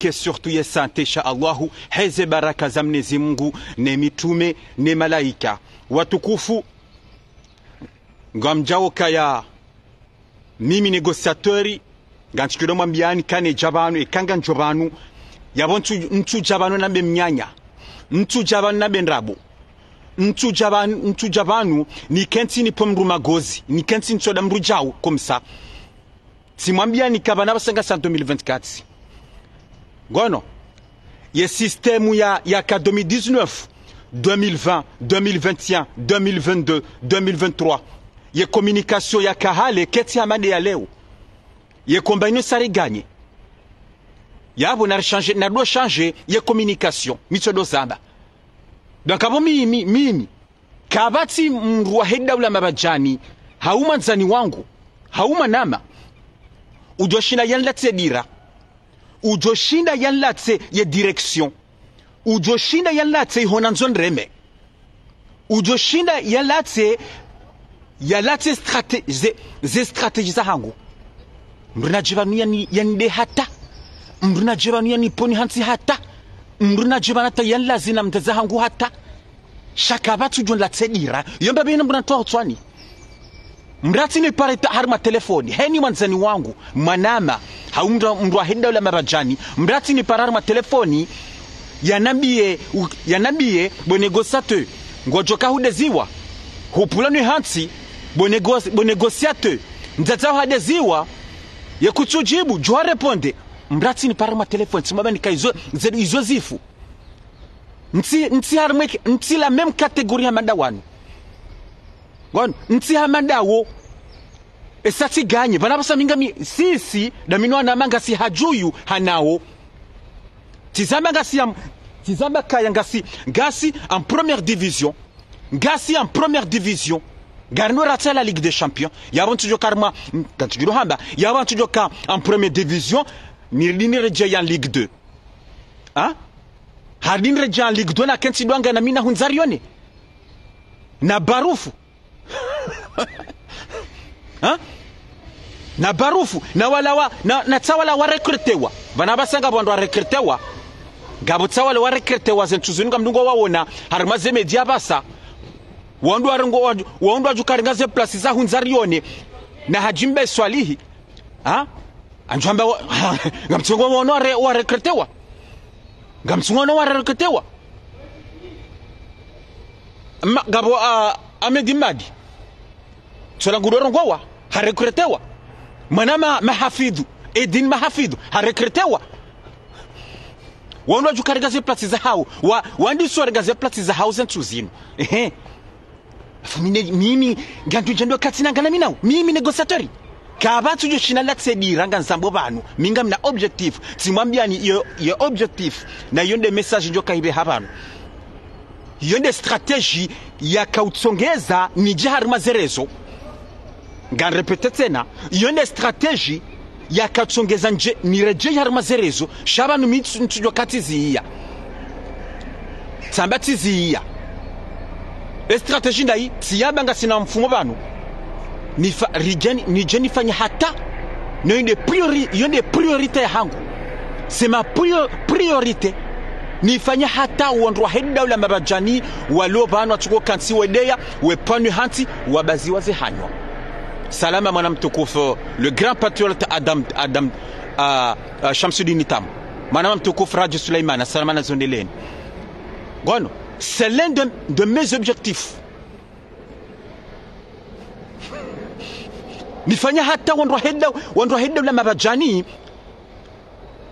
surtout yesante insha Allahu heze baraka za Mwenyezi Mungu ne mitume ne malaika watukufu ngamjao kaya mimi negociatori ganchikiro mwambiani kane jabanu ekanga njobanu yabontu ntu jabanu nambe mnyanya ntu jabanu nambe ndrabo ntu jabanu ni kenti ni pomru magozi ni kenti nsoda mrujao komsa simwambiani kabana basenga 2024 gono ye système ya ka 2019 2020 2021 2022 2023 ye communication ya kahale keti amande ya leo ye combine sari gagner yabo na changer na do changer ye communication mitodo zamba donc abo mimi kabati mrwa heda ula mabajani hauma nzani wangu hauma nama ujoshinda yanlatse dira ujoshinda yanlatse ye direction ujoshinda yanlatse honanzon reme ujoshinda yanlatse strategie za hangu mruna jibanu yanide hata mruna jibanu yaniponi hansi hata mruna jibanu ta yanlazina mtaza hangu hata shakabatu jon latse dira yomba bina mruna toa tswani mrati ni pareta harma telefoni heni manzani wangu manama haumra mrwa henda ula marajani mrati ni pararma telefoni yanabie bonegociateur ngojoka hudeziwa hupulani hansi bonegociateur mtazao hadeziwa ye kuchujibu jwa reponde mrati ni pararma telefoni simaba ni kaizo izo zifu nti la même catégorie ya madawanu gon nti hamadawo esati ganye bana basa mingami sisi daminwa na manga si hajuyu hanao tizamba kaya ngasi en première division garno rata la Ligue des Champions yabantu jo karma kantigiro hamba yabantu jo ka en première division ni reje en Ligue 2 hein hardin reje en Ligue 2 na kenti dwanga na mina hunzarione na barufu ha na barufu na wala na tawala wa rekrutewa bana basanga bondo rekrutewa gabo tawala wa rekrutewa zentuzunga mdungo wawona harimaze media basa wandu ajukaringaze place za hunzarione na hajimbe swalihi ha anjamba ngamtsongo wono wa rekrutewa ngamtsongo wa rekrutewa gabo amedimadi sola ngudoro ngwa harekrutewa manama mahafidhu edin mahafidhu harekrutewa wano jukarigaze place za hao wandi so regaze place za hao zentuzino mimi gantu jendo katina ngana minao mimi negociatori kabatu jo shina latse diranga nsambo banu minga mna objectif timwambiani yo objectif na yonde message njo kaibe habanu yonde strategie ya kautsongeza ni jaharima zerezo ngan repete tena yonde strategie ya kautsongeza nje ni reje jaharima zerezo shabanu mitsujo katiziya tambatiziya strategie ndai tiyabanga sina mfumo banu ni jeni fanya hata no yonde priorité hangu c'est ma priorité nifanya hata uondwa heda ula mabajani walo banu atuko kansi wedeya wepanu hanti wabazi waze hanywa salama mwana mtukufu le grand patriote Adam Shamsuddin Tam mwana mtukufu Raji Suleiman salama na zondeleni gono c'est l'un de mes objectifs nifanya hata uondwa heda ula mabajani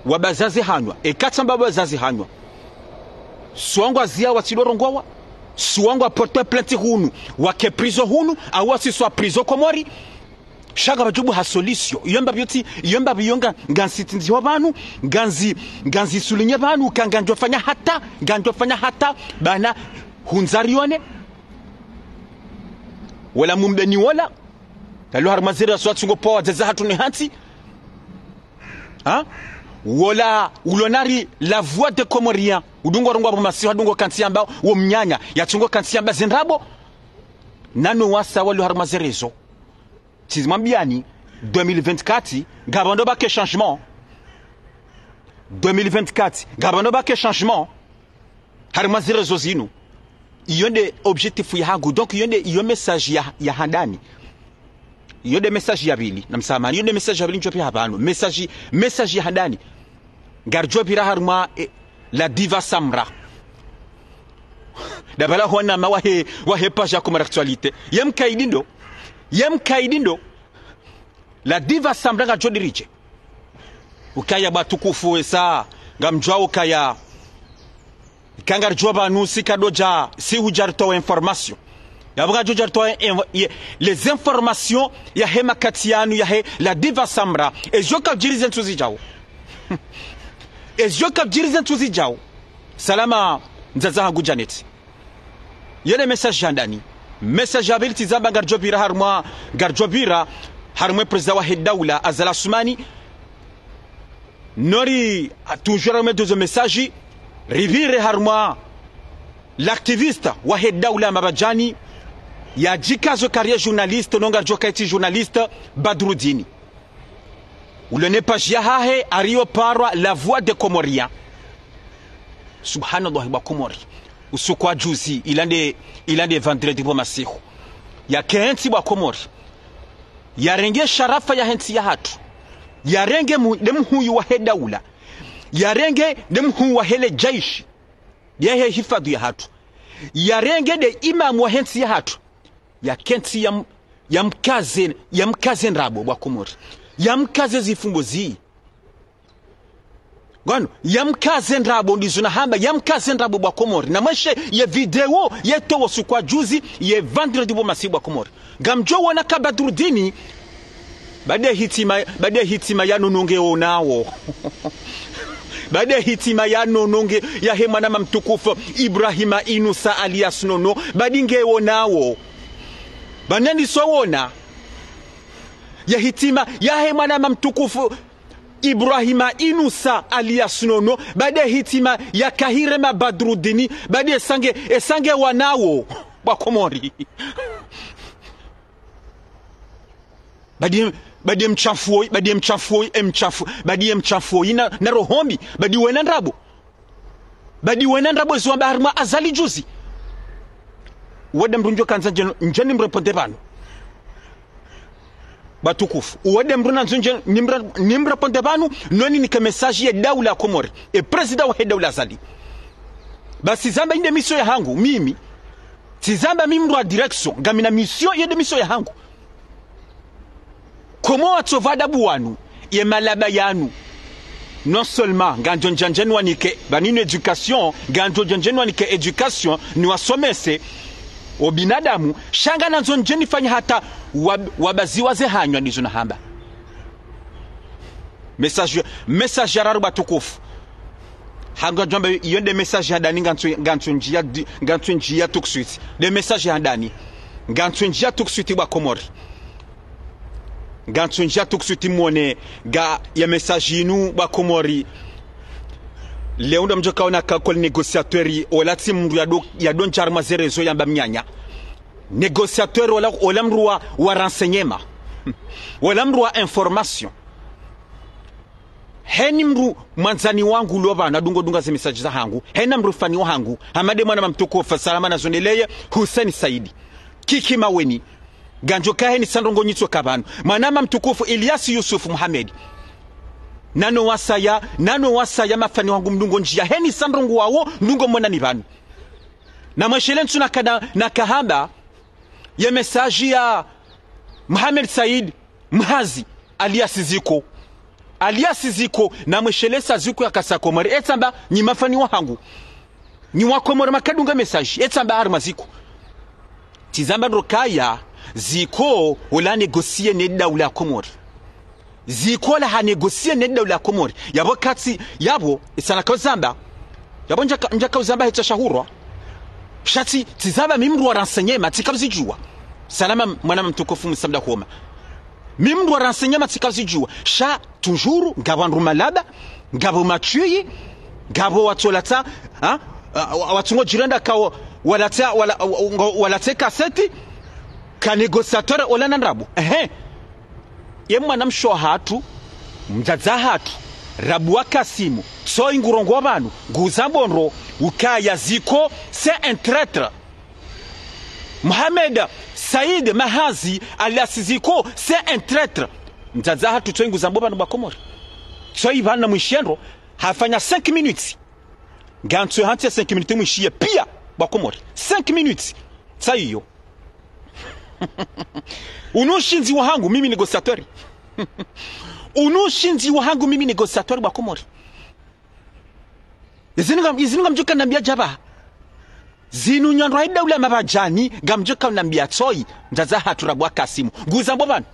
wabazazi hanywa ekatsamba bazazi hanywa suwangu azia wasidorongwa suwangu aporte plainte hunu wake prison hunu awasi swa prison komori shaka bajubu ha solution yomba biyonga ngansitinzi wabanu ganzi sulinye banu kanganjwa fanya hata bana hunzarione wala mumbeni wala kalo harmazira swatsungo power zaza hatuni hanti ha wala ulonari la voix de Comorien udungo rongwa bomasi udungo kansiamba wo mnyanya yatungo kansiamba zenrabo nano wasa wali harmazerezo tizimambiani 2024 gabondo ba ke changement 2024 ngabano bake changement harma zire zozinu yonde objectif ya hangu donc yonde message ya handani yonde message ya bili namsamani yonde message ya bili njopi habano message ya handani garjo pira harma la diva Samra dabala hona ma wahe page comme actualité yem kaidindo la diva Samra garjo dirije ukaya batukufu esa ngamjwa ukaya kangar joba nu sikadoja si hujarto information yabuga jojarto les informations ya hema katianu ya he la diva Samra ejoka jirizen tuzijao ejoka jirizen tuzijao salama nzaza hangu Janet yele message jandani message ability zamba garjobira harma garjobira harma president wa hedawla azala sumani nori toujours mettre deux messages rivire harma l'activiste Wahed Daoula Mabajani ya jikazo carrière journaliste nonga jokaiti journaliste Badroudini ou le nepajia hahe ario parwa la voix des Comoriens subhanallah wa Comori usukwa juzi ilande vendredi bo masihu ya kenti wa Comori ya renge sharafa ya henti ya hatu ya renge dem huyu Wahed Daoula ya renge dem huwa hele jaishi yehe hifadhi ya hatu ya renge de imam wa hensi ya hatu ya kenti ya mkaze nrabo wa Komori ya mkaze zifumbo zi gwano ya mkaze nrabo ndizuna hamba ya mkaze nrabo wa Komori na mweshe ya video yeto wasukwa juzi ye vendredi bo masibu wa Komori gamjo wana Badroudini bade hitima ya nununge onao baada hitima ya nononge ya hemana mtukufu Ibrahima Inusa alias Nono badinge wonao banani sowona ya hitima ya hemana mtukufu Ibrahima Inusa alias Nono baada hitima ya Kahirema Badroudini baada esange wanao wa Komori badi mchafui na rohombi badi wena ndrabo ziwamba harma azali juzi wade mrunjo kanza njeni mreponde bano batukufu wade mruna nzunje nimreponde bano noni ni message ya Daoula Komori e president wa Daoula azali basi zamba inde mission ya hangu mimi tizamba mimi mwa direction ngamina mission yende mission ya hangu komo watsovada buwanu ye malaba yanu non seulement ganjo janjenu wanike banine education ganjo janjenu wanike education ni wasomese obinadamu shanga nanzo njeni fanya hata wabaziwa ze hanywa ndizo na hamba message yararu batukufu hanga jomba yonde message ya dani gantu njia tout de suite de message ya dani gantu njia tout de suite wa Komori gantu njia tout de suite mwone ga ya message inu wa Komori leo ndo mjoka ona kakol negociateur olati mru ya don charma zerezo yamba mnyanya négociateur wala mruwa wa renseignement wala mruwa information heni mru manzani wangu loba na dunga ze message za hangu hena mru fani wangu hamade mwana mtukufu salama na zoneleye Hussein Saidi kiki maweni ganjo kaheni sandongo nyitso kabano manama mtukufu Ilyas Yusuf Muhammad nano wasaya mafani wangu mdungo njia heni sandongo wawo ndungo mwana ni banu na mweshelentu na kahamba ya message ya Muhammad Said Mhazi alias Ziko na mweshelesa Ziko ya Kasakomori etamba ni mafani wangu ni wakomori makadunga message etamba arma Ziko tizamba rokaya Ziko ola negosie ne Daoula Komori Ziko la ha negosie ne Daoula Komori yabo kati yabo isana kozamba yabo njaka uzamba heta shahurwa shati tizaba mimru wa renseignement tikabzijua salama mwana mtukufu msamda kuoma mimru wa renseignement tikabzijua sha toujours ngabandu malaba ngabo machuyi ngabo watolata watungo jirenda ka walate kaseti ka negociateur olana ndrabo ye mwana msho hatu mzaza hatu Rabua Kasimu so ingurongo abantu nguzambonro ukaya ziko c'est un traître. Mohamed Saïd Mahazi alias Ziko c'est un traître. Nzaza hatu so inguzambo abantu bakomora. So ibana mwishenro hafanya 5 minutes. Gantu hanti 5 minutes mwishiye pia bakomora. 5 minutes. Saiyo. Unushinzi wahangu mimi negociateur. Unushinzi wahangu mimi negociateur bakomora. Izinunga mjuka nambia jaba. Zinu nyanro haida ule mabajani gamjuka nambia tsoi ndaza haturabwa Kasimu. Nguzambo banu.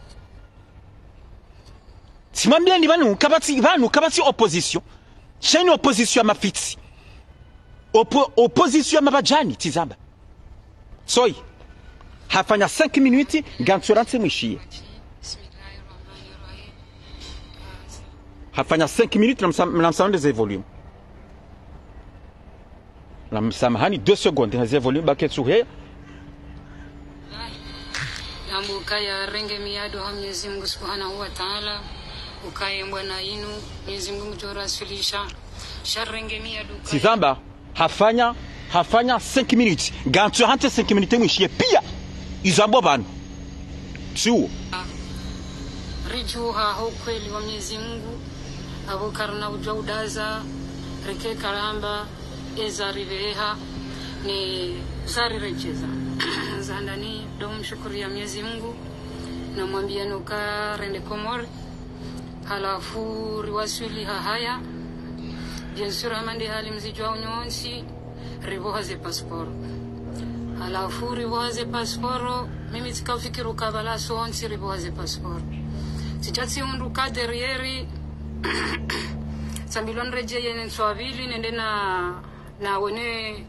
Simambia ni banu kabati opposition. Chaine opposition ya mafitsi. Opposition ya mabajani tizamba. Soi. Hafanya 5 minutes gansurante mwishie. Hafanya 5 minutes namsamahani ze volume. Namsamahani 2 secondes ze volume baketsu he. Nambu kaya renge miado ha Mwenyezi Mungu Subhanahu wa Ta'ala. Ukaye mbwana yinu Mwenyezi Mungu jorasulisha. Sharenge miado. Tizamba hafanya 5 minutes gansurante 5 minutes mwishie pia. Izambo banu. Chuo. Rijuha ukweli wa Mwenyezi Mungu. Abokarna ujaudaza reke karamba eza riveha ni zari rejeza. Zandani dom shukuri ya Mwenyezi Mungu. Na mwambia nuka rende Komori. Halafu riwasuli haya. Bien sûr amande hali mzijwa unyonsi rivoha ze passport. Halafu rivohaze passport mimi tikafikiru kabala sonsi rivohaze passport tijatsi unduka derrière sambilon rejeye nenswavili nende na wone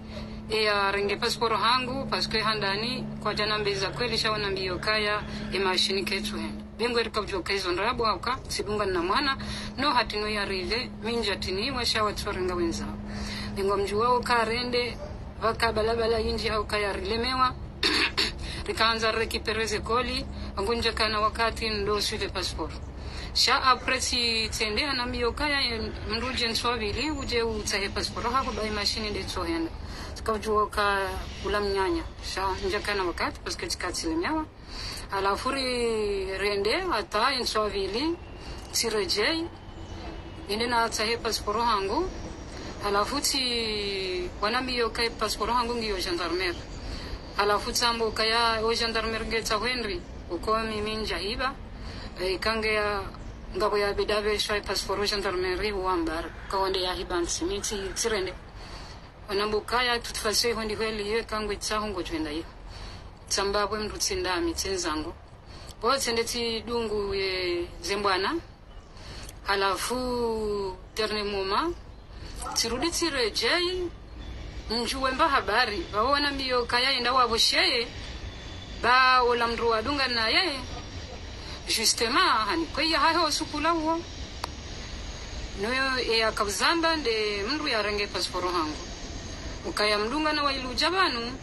ya renge passport hangu paske handani kwa jana mbeza kweli shaona mbio kaya machine ketu bengo erikavjoka izo ndrabo auka sidunga na mwana no hatino ya rive minjatini washawa tsorenga wenza bengo mjuwa ukarende waka balabala inji au kaya rilemewa rikaanza rekipereze koli wangunja kana wakati ndo suite passport sha apresi tende na mbio kaya mruje nswavili uje utahe passport hapo bai machine de tsohenda tukajua ka ulamnyanya sha njakana wakati paske tikati lemewa alafu rende ata nswavili sirejei inde na utahe passport hangu alafu ti wanambio kai passport hangu ngiyo gendarmerie alafu tsambo kaya o gendarmerie ngeta Henry uko mimi njahiba ikange ya ngabo ya bidabe shai passport gendarmerie uambar kaonde ya hiban simiti tirende wanambo kaya tutfase hondi kweli ye kangu tsahungo twenda ye tsambabwe mrutsinda mitenzango bo tsendeti dungu ye zembwana alafu terne moma tirudi tirejei njuwe mba habari waona mbio kaya enda wabosheye ba ola mru wadunga naye justement hani kwa ya haho sukula huo noyo ya kabzamba nde mru ya renge passport hangu ukaya mdunga na wailu jabanu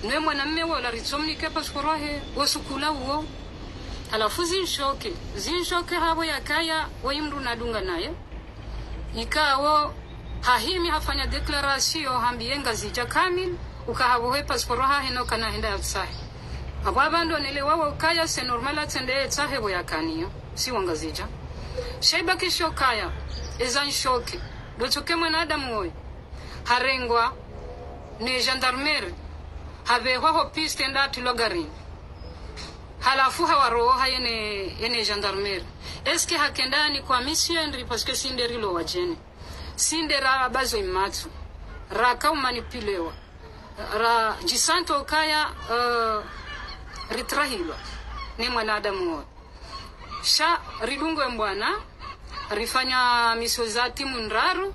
noyo mwanamme wala ritsomnike passport he wasukula huo alafu zinshoke habo ya kaya waimru nadunga naye ikawo hahimi hafanya declaration hambienga zija kamil ukahabohe passport ha hino kana henda outside ababando nile wawo kaya se normal atende tsahebo yakaniyo si wangazija shaiba kisho kaya ezan shoke dotoke mwanadamu oy harengwa ne gendarmerie habe ho piste ndati logarin halafu hawaro hayene gendarmerie eske hakendani kwa mission ri parce que sinderilo wajene sindera bazo imatu raka umanipilewa ra jisanto kaya ritrahilwa ni mwanadamu sha ridungwe mbwana rifanya misio za timu nraru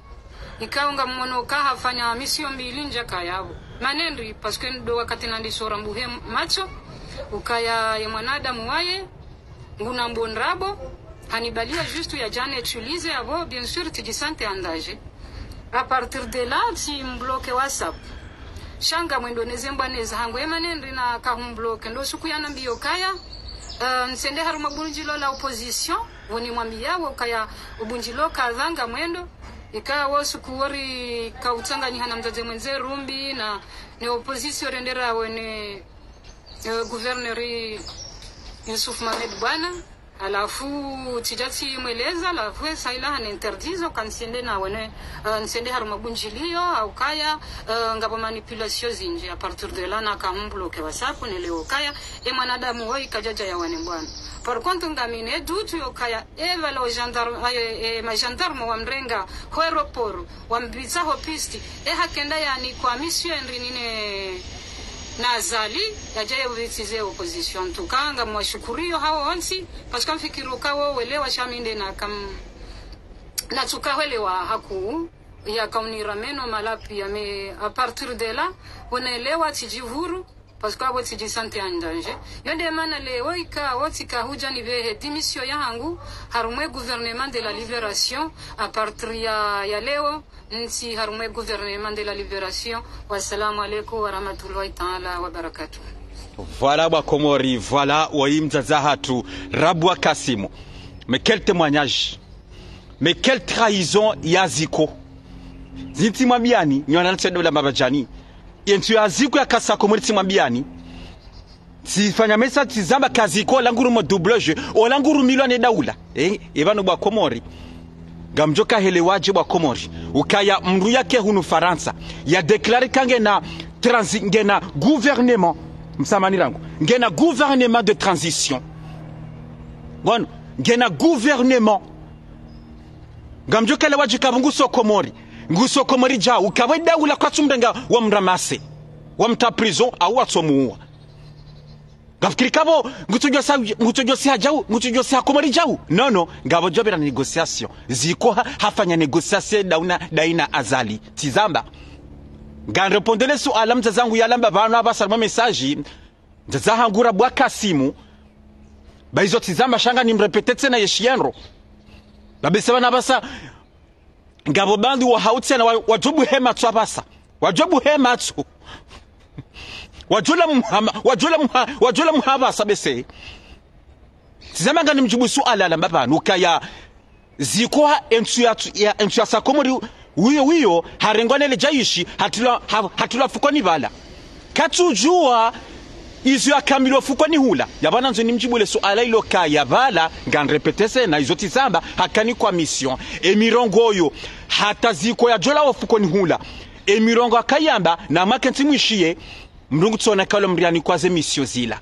ikaunga mmono kaha fanya misio mbili nja kayabo manendri paske ndo wakati nandisora mbuhe macho ukaya ya mwanadamu waye nguna mbonrabo hanibalia juste ya jane utilize abo bien sûr tijisante andaje a partir de là si mbloke WhatsApp shanga mwendo nezemba neza hangu emanendri na kahumbloke ndo suku yana mbio kaya nsende haruma bunjilo la opposition woni mwambiyawo kaya ubunjilo kazanga mwendo ikawa sukuwori kautanga ni hana mzaze mwenze rumbi na ni opposition rendera wene gouverneur Yusuf Mohamed Bwana alafu tijati mweleza la vwe saila hana interdizo kansende na wene nsende haruma bunjilio au kaya ngabo manipulation zinje a partir de là na kambloke wasapu neleo kaya mwanadamu woi kajaja ya wane bwana. Por contre ngamine dutu yo kaya eva lo gendarme ma gendarme wa mrenga ho aeroport wa mbisa ho pisti hakenda yani kwa mission ndinine nazali yajaye ubitize opposition tukanga mwashukurio hao onsi parce que mfikiru kawo welewa shaminde na kam na tukawelewa haku ya kaunira meno malapi ya me a partir de là unaelewa tijihuru parce que wati jisante en danger yonde mana leo ika wati ka huja ni vehe dimission yangu harumwe gouvernement de la libération à partir ya leo nsi harumwe gouvernement de la libération wassalamu alaykum wa rahmatullahi ta'ala wa barakatuh. Voilà Bakomori, voilà Waïm Zahatu, Rabwa Kassimo. Mais quel témoignage, mais quelle trahison Yaziko. Zinti Mwambiani, Nyonan Sedo la Mabajani. Yentu Yaziko ya Kasa Komori Timwambiani. Tifanya mesa tizamba Kaziko, languru mo doublage, o languru milione daula. Evano Bakomori. Gamjoka helewaji Bakomori. Ukaya mru yake hunu Faransa. Ya deklare kange na ngena gouvernement. Msamanirangu. Ngena gouvernement de transition. Bon, ngena gouvernement. Gamjoka helewaji kabungu Sokomori. Nguso Komori ja ukaweda ula kwa tsumdenga wa mramase. Wa mta prison au watsomuwa. Gafikiri kabo ngutujosi hajau, ngutujosi hakomori jau. No, ngabo jobera negociation. Ziko hafanya negociation daina azali. Tizamba. Gan repondele su alam zazangu yalamba vano abasarma message. Zazahangura bwa Kasimu. Baizo tizamba shanga nimrepete tena yeshienro. Babesema nabasa ngabo bandi wa hautse na wajobu hema tu abasa. Wajobu hema tu. Wajula muhaba sabese. Tizama ngani mjibu suala la mbabanu kaya ziko entu ya Sakomori wiyo harengwane le jaishi hatula fukoni bala. Katujua izo ya kamilo fukoni hula. Yabana nzo ni mjibu le suala ilo kaya bala ngan repetese na izo tizamba hakani kwa mission. Emirongo yo hata ziko ya jola wa fukoni hula. Emirongo akayamba na makenti mwishie mrungu tsona kalo mriani kwa ze mission zila.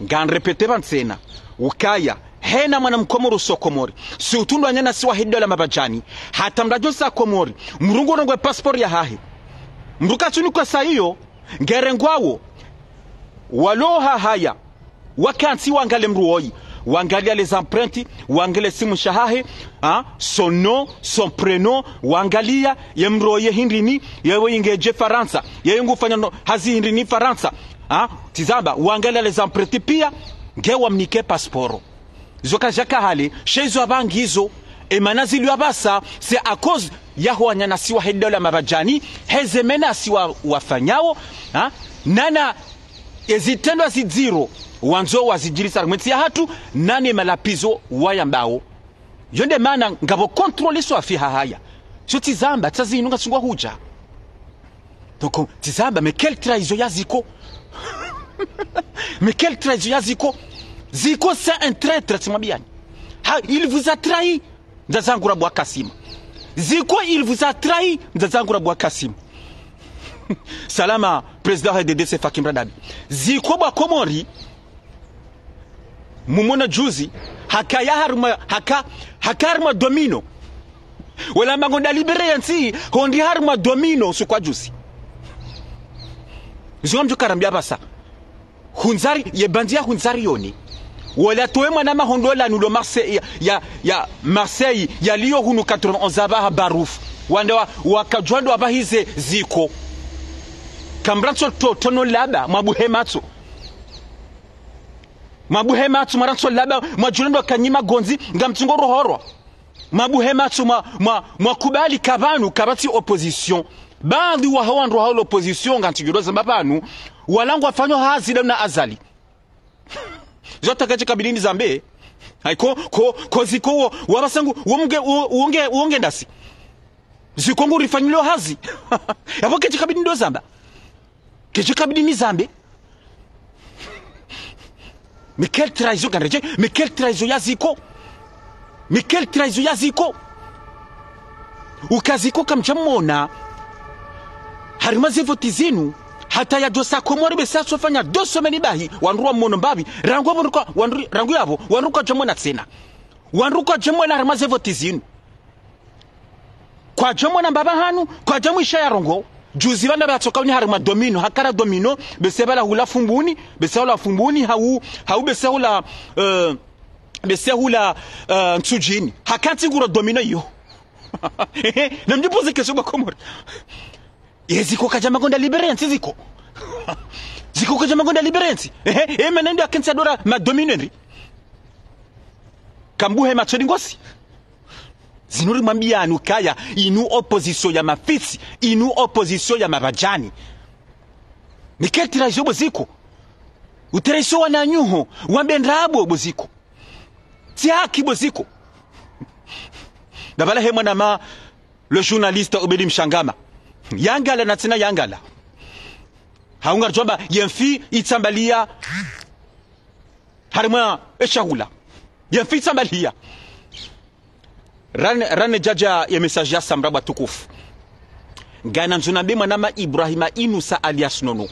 Ngan repete bansena. Ukaya hena mwana mkomoro Sokomori. Si utundu anyana siwa hidola mabajani. Hata mrajo sa Komori. Mrungu nongwe passport ya hahi. Mruka tuni kwa sa hiyo. Ngerengwawo. Waloha haya. Wakansi wangale mruoi. Wangalia les empreintes. Wangale simu shahahe. Son nom, son prénom. Wangalia. Yemroye hindrini. Yewe ingeje Faransa. Yewe ngufanya no, hazi hindrini Faransa. Tizamba. Wangalia les empreintes pia. Ngewa mnike pasporo. Zoka jaka hali. Shezo abangizo. Emanazi luabasa. C'est à cause yahu wanyana siwa hidola mabajani. Hezemena siwa wafanyao. Nana ezitendo zidiro. Wanzo wazijirisa argumenti ya hatu. Nane malapizo wayambao. Yonde mana ngabo kontrole so afi haya. So tizamba tsazi inunga sungwa huja. Donc tizamba mais quelle trahison yaziko. Mais quelle trahison yaziko. Ziko c'est un traître timwabiani. Il vous a trahi. Ndazangura bwa Kasimu. Ziko il vous a trahi. Ndazangura bwa Kasimu. Salama président RDDC Fakim Radabi. Ziko bwa Komori. Mumona juzi hakaya harma domino wala mangonda libere yansi hondi harma domino su kwa juzi zomjo karambia basa hunzari ye bandia hunzari yoni wala toema na mahondola nulo Marseille ya Marseille ya Lyon hunu 91 abaha baruf wanda wakajwando abahize ziko kambranso tono laba mabuhematsu Mabuhematsu maranso laba majulendo kanyima gonzi ngamtsingoro horwa. Mabuhematsu makubali kabanu kabati opposition. Bandi wa hawandu wa opposition ngantigiroza mbapanu walangu wafanyo hazi na azali. Zota kache kabilini zambe haiko ko ziko wabasangu uonge ndasi ziko nguri fanyilo hazi yabo keje kabidi ndo zamba keje kabidi ni zambe Mikel traizo kanreje Mikel traizo yaziko Mikel traizo yaziko ukaziko kamchamona harima zivoti zinu hata ya dosa komori besa sofanya doso menibahi wanruwa mono mbabi rangu yabo wanruka jamona tsena wanruka jamona harima zivoti zinu kwa jamona mbaba hanu kwa jamu isha ya rongo juzi banda batoka ni harima domino hakara domino bese bala hula fumbuni bese hula fumbuni hau bese hula nsujini hakanti nguro domino yo na mjipoze kesho bakomori ziko kajama gonda liberensi ziko ziko kajama gonda liberensi menendo akensa dora ma dominenri kambuhe machoni ngosi zinuri mwambia anukaya inu opposition ya mafisi inu opposition ya mabajani niketira jobo ziko utereso wananyuho wambendrabo boziko tiaki boziko dabala he mwana le journaliste Obedi Mshangama yangala na tena yangala haunga jomba yemfi itsambalia harima eshahula yemfi itsambalia rane jaja ya message ya Samra tukufu ngana nzunambe mwanama Ibrahima Inusa alias Nono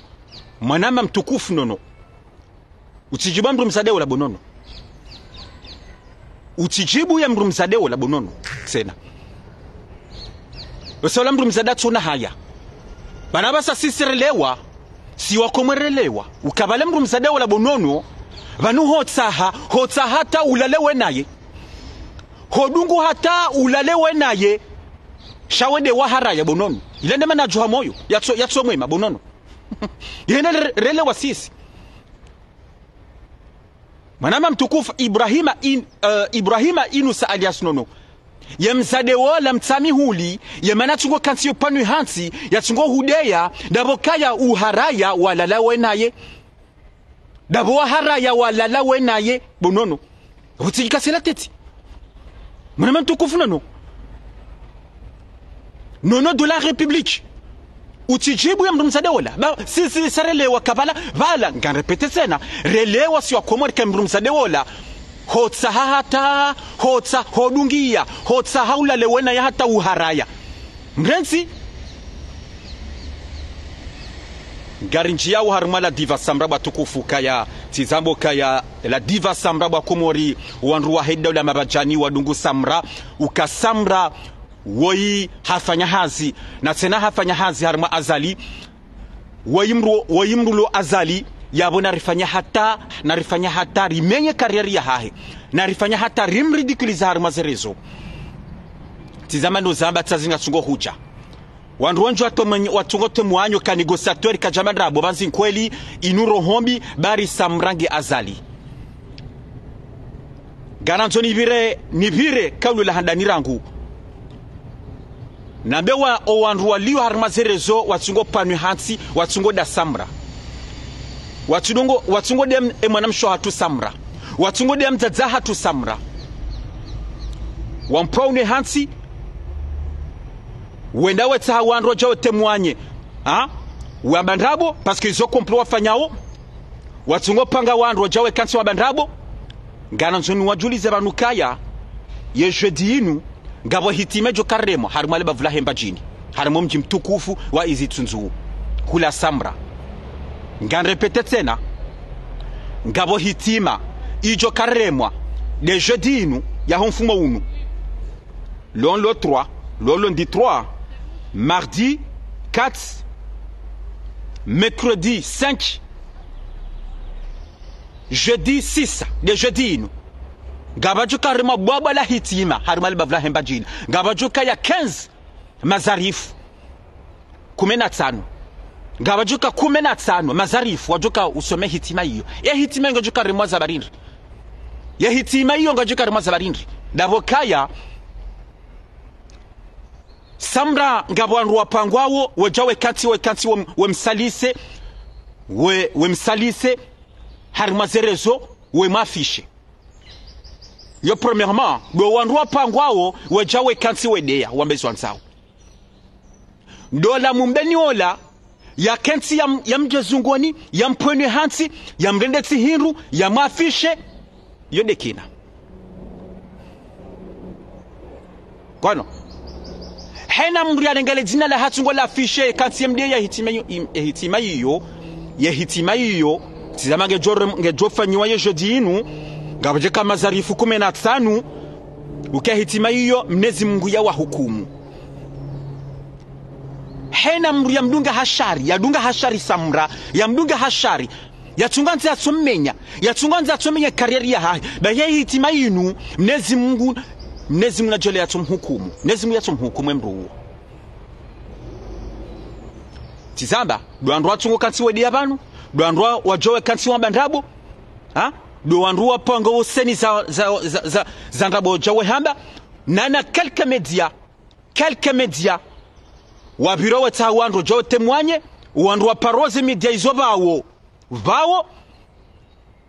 mwanama mtukufu Nono utijibu mrumsadeo la bonono utijibu ya mrumsadeo la bonono tena Wasola mrumzada tsona haya banabasa sisirelewa si wakomwerelewa ukabale mrumzada wala bonono banu hotsa hata ulalewe naye hodungu hata ulalewe naye shawede wahara ya bonono ilende mana juha moyo yatso mwema bonono yene relewa sisi manama mtukufu Ibrahima Inusa alias Nono yemzade wala mtami huli yemana tungo kansiyo panu hansi ya tungo hudeya dabokaya uharaya walalawe naye dabo waharaya walalawe naye bonono utikika sela teti mwana mtukufu Nono de la République utijibu ya mrumzade wala si sarelewa kabala vala ngan repete tena relewa si wakomori ka mrumzade wala hotsa hata hotsa hodungia hotsa haula lewena ya hata uharaya mrensi garinji yao harumala diva Samra tukufu kaya tizambo kaya la diva Samra komori wanruwa heda ula mabajani wadungu Samra ukasamra woi hafanya hazi na tena hafanya hazi haruma azali woyimrulo azali yabo narifanya hata rimenye karieri ya hahe narifanya hata rimridiculiza haruma zerezo tizama no zamba tsazinga tsungo huja wandu wanju watungo temwanyo ka negociateur ka jamandra bo banzi kweli inuro hombi bari Samrangi azali garanzo nivire kaulu la handani rangu nambewa o wandu waliyo haruma zerezo watungo panu hansi watungo da Samra watungo dem emwanamsho hatu Samra watungo dem zadza hatu Samra wamprawne hansi wenda wetsa wandu jawo temwanye wabandrabo parce que izo complot wafanyao watungo panga wandu jawo kansi wabandrabo ngana nzoni wajulize banukaya ye jeudi inu ngabo hitimejo karemo harumale bavula hemba jini harimo mji mtukufu wa izitsunzu kula Samra ngan repete tena ngabo hitima ijo karemwa de jeudi inu ya honfumo unu le 3 le lundi 3 mardi 4 mercredi 5 jeudi 6 de jeudi inu ngabajuka rima bwabwa la hitima harumali bavula hemba jini ngabajuka ya 15 mazarifu 15 ngabajuka 15 mazarifu wajuka usome hitima hiyo ya hitima ngajuka rima za barindri ya hitima hiyo ngajuka rima za barindri dabokaya Samra ngabwanru wapangwawo wajawe kanti wemsalise wemsalise harima zerezo wemafishe yo premièrement do wanrua pangwao wajawe kansi wedea wambezi wanzao do la mumbeni ola ya kensi ya mjezungoni ya mpwene hansi ya mrende tihinru ya mafishe yode kina kono hena mria ngale jina la hatungo la fishe kansi mde ya hitima hiyo tizamange jofanyiwa ye jeudi inu ngabaje kama zarifu 15 ukahitima hiyo mnezi Mungu ya wahukumu hena mria mdunga hashari ya dunga hashari samra ya mdunga hashari ya tunganza atomenya karieri ya hai ba ye hitima inu mnezi Mungu na jole atumhukumu mnezi Mungu atumhukumu mruo tizamba doandwa tungo kansi wedi abantu doandwa wajowe kansi wabandabo doandwa pango useni za ndabo jawe hamba nana quelques médias wabiro wetawandro jawe temwanye wandwa parozi media izo bawo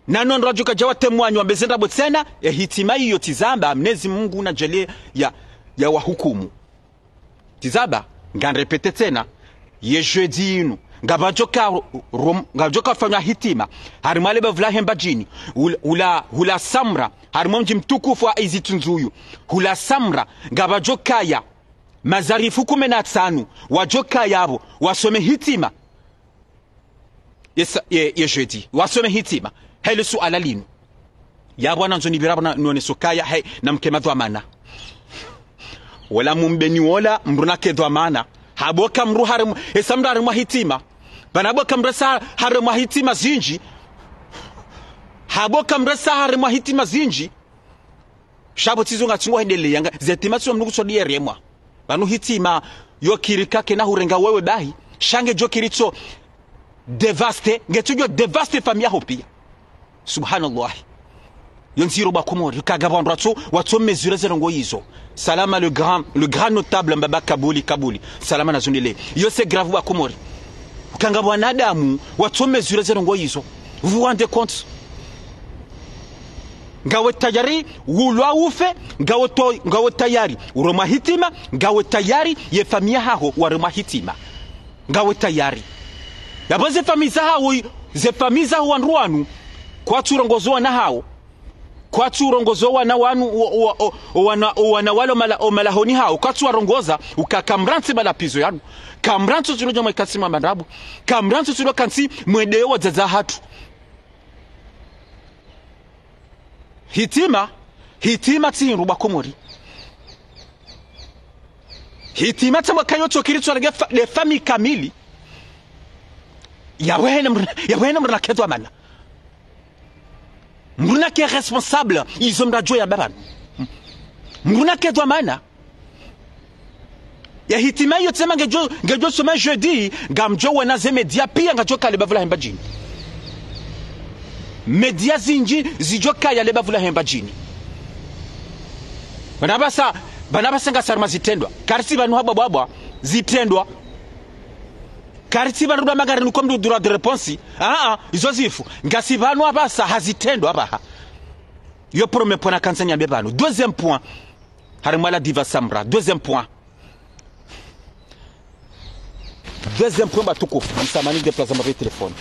nano ndrajuka jawe temwanye wambezenda botsena hitima hiyo tizamba mnezi Mungu na jole ya wahukumu tizamba nganrepete tena ye jeudi inu ngabajoka fanya hitima harimale bavula hemba jini hula samra harimo mji mtukufu wa izitunzuyu hula samra ngabajoka ya mazarifu 15 wajoka yabo wasome hitima ye jeudi wasome hitima hele suala linu yabo nanzoni birabana none sokaya he namkema dhamana wala mumbeni wala mrunake dhamana haboka mru harimu esamra harimu hitima banaboka mresa harimu hitima zinji haboka mresa harimu hitima zinji shabo tizo ngatungo hendele yanga zetima tso mnuku so dieremwa banu hitima yo kirika ke na hurenga wewe bahi shange jo kiritso devaste ngetujo devaste famia hopia subhanallah yonziro bakomori kagabandwa tso watso mesure zerongo yizo salama le grand notable mbaba kabuli salama nazundile yo c'est grave bakomori ukanga bwanadamu watso mesure zerongo yizo vous vous rendez compte ngawe tayari wulwa ufe ngawe tayari uroma hitima ngawe tayari ye famia haho waroma hitima ngawe tayari yabaze famisa hawo ze famisa wanruanu kwa turongozo na hao kwa turongozo na wanu wana walo malahoni hao kwa turongoza ukakamranti bala pizo yanu kamranti tulojo mwekasi mamarabu kamranti tulo kansi mwedeo wazaza hatu hitima tinru bakomori hitima tamo kayoto kiritso le famille kamili ya wena mrna kedwa mana mrna ke responsable izomra joya baban mrna kedwa mana ya hitima yo tsema ngejo soma jeudi ngamjo wena ze media pia ngajo kale bavula hemba jini media zinji zijoka ya leba vula hemba jini banabasa ngasarma zitendwa karisi banu hababwa zitendwa karisi banu magari nuko droit de réponse izo zifu ngasi banu abasa hazitendwa abaha yo premier point na kansanya bebano deuxième point harimala diva samra deuxième point batukufu msamani déplacement avec téléphone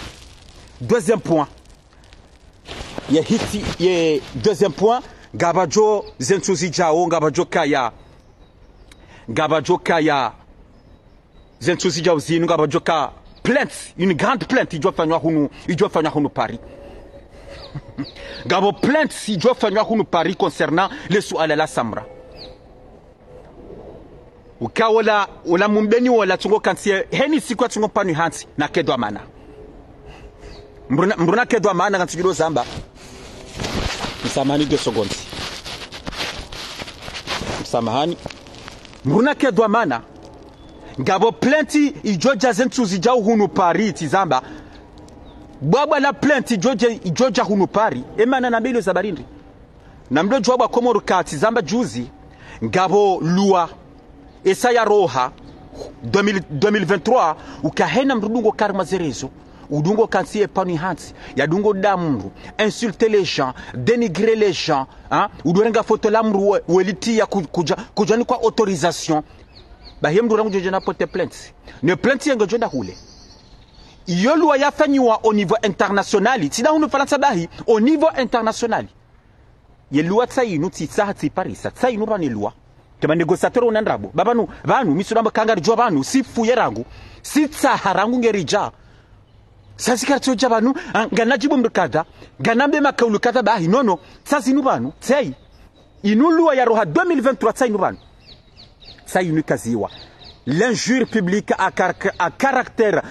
deuxième point ye deuxième point gabajo zentuzi jao gabajo kaya zentuzi jao zinu gabajo ka plainte une grande plainte ijo fanywa hunu Paris gabo plainte ijo fanywa hunu Paris concernant le suala la samra ukawala wala mumbeni wala tungo kansie heni sikwa tungo panu hansi na kedwa mana mbruna kedwa mana kansigiro zamba msamahani 2 secondes msamahani mbruna kedwa mana ngabo plainte ijoja zentuzi jao hunu Paris tizamba baba la plainte ijoja hunu Paris emana na bilo zabarindi na mdo jwa Komoro kati zamba juzi ngabo lua esa ya roha 2023 ukahena mrudungo karma zerezo udungo kansi epani hansi ya dungo damru insulter les gens dénigrer les gens udorenga photo lamru weliti ya kujani kwa autorisation ba hemdu rangu jojana porter plainte ne plainte yengo jonda hule iyo loi yafanyiwa au niveau international tida hunu faransa bahi au niveau international ye loi tsayinu tsitsa tsi parisa tsayinu bani loi kama negociateur unandrabo babanu banu misuramba kangari jo banu sifu yerangu sitsa harangu ngerija sasi karto jabanu nganajibu mrikada ganambe makaulukada bahi nono sasi nubanu tsai inulu ya roha 2023 tsai nubanu tsai kaziwa l'injure publique à caractère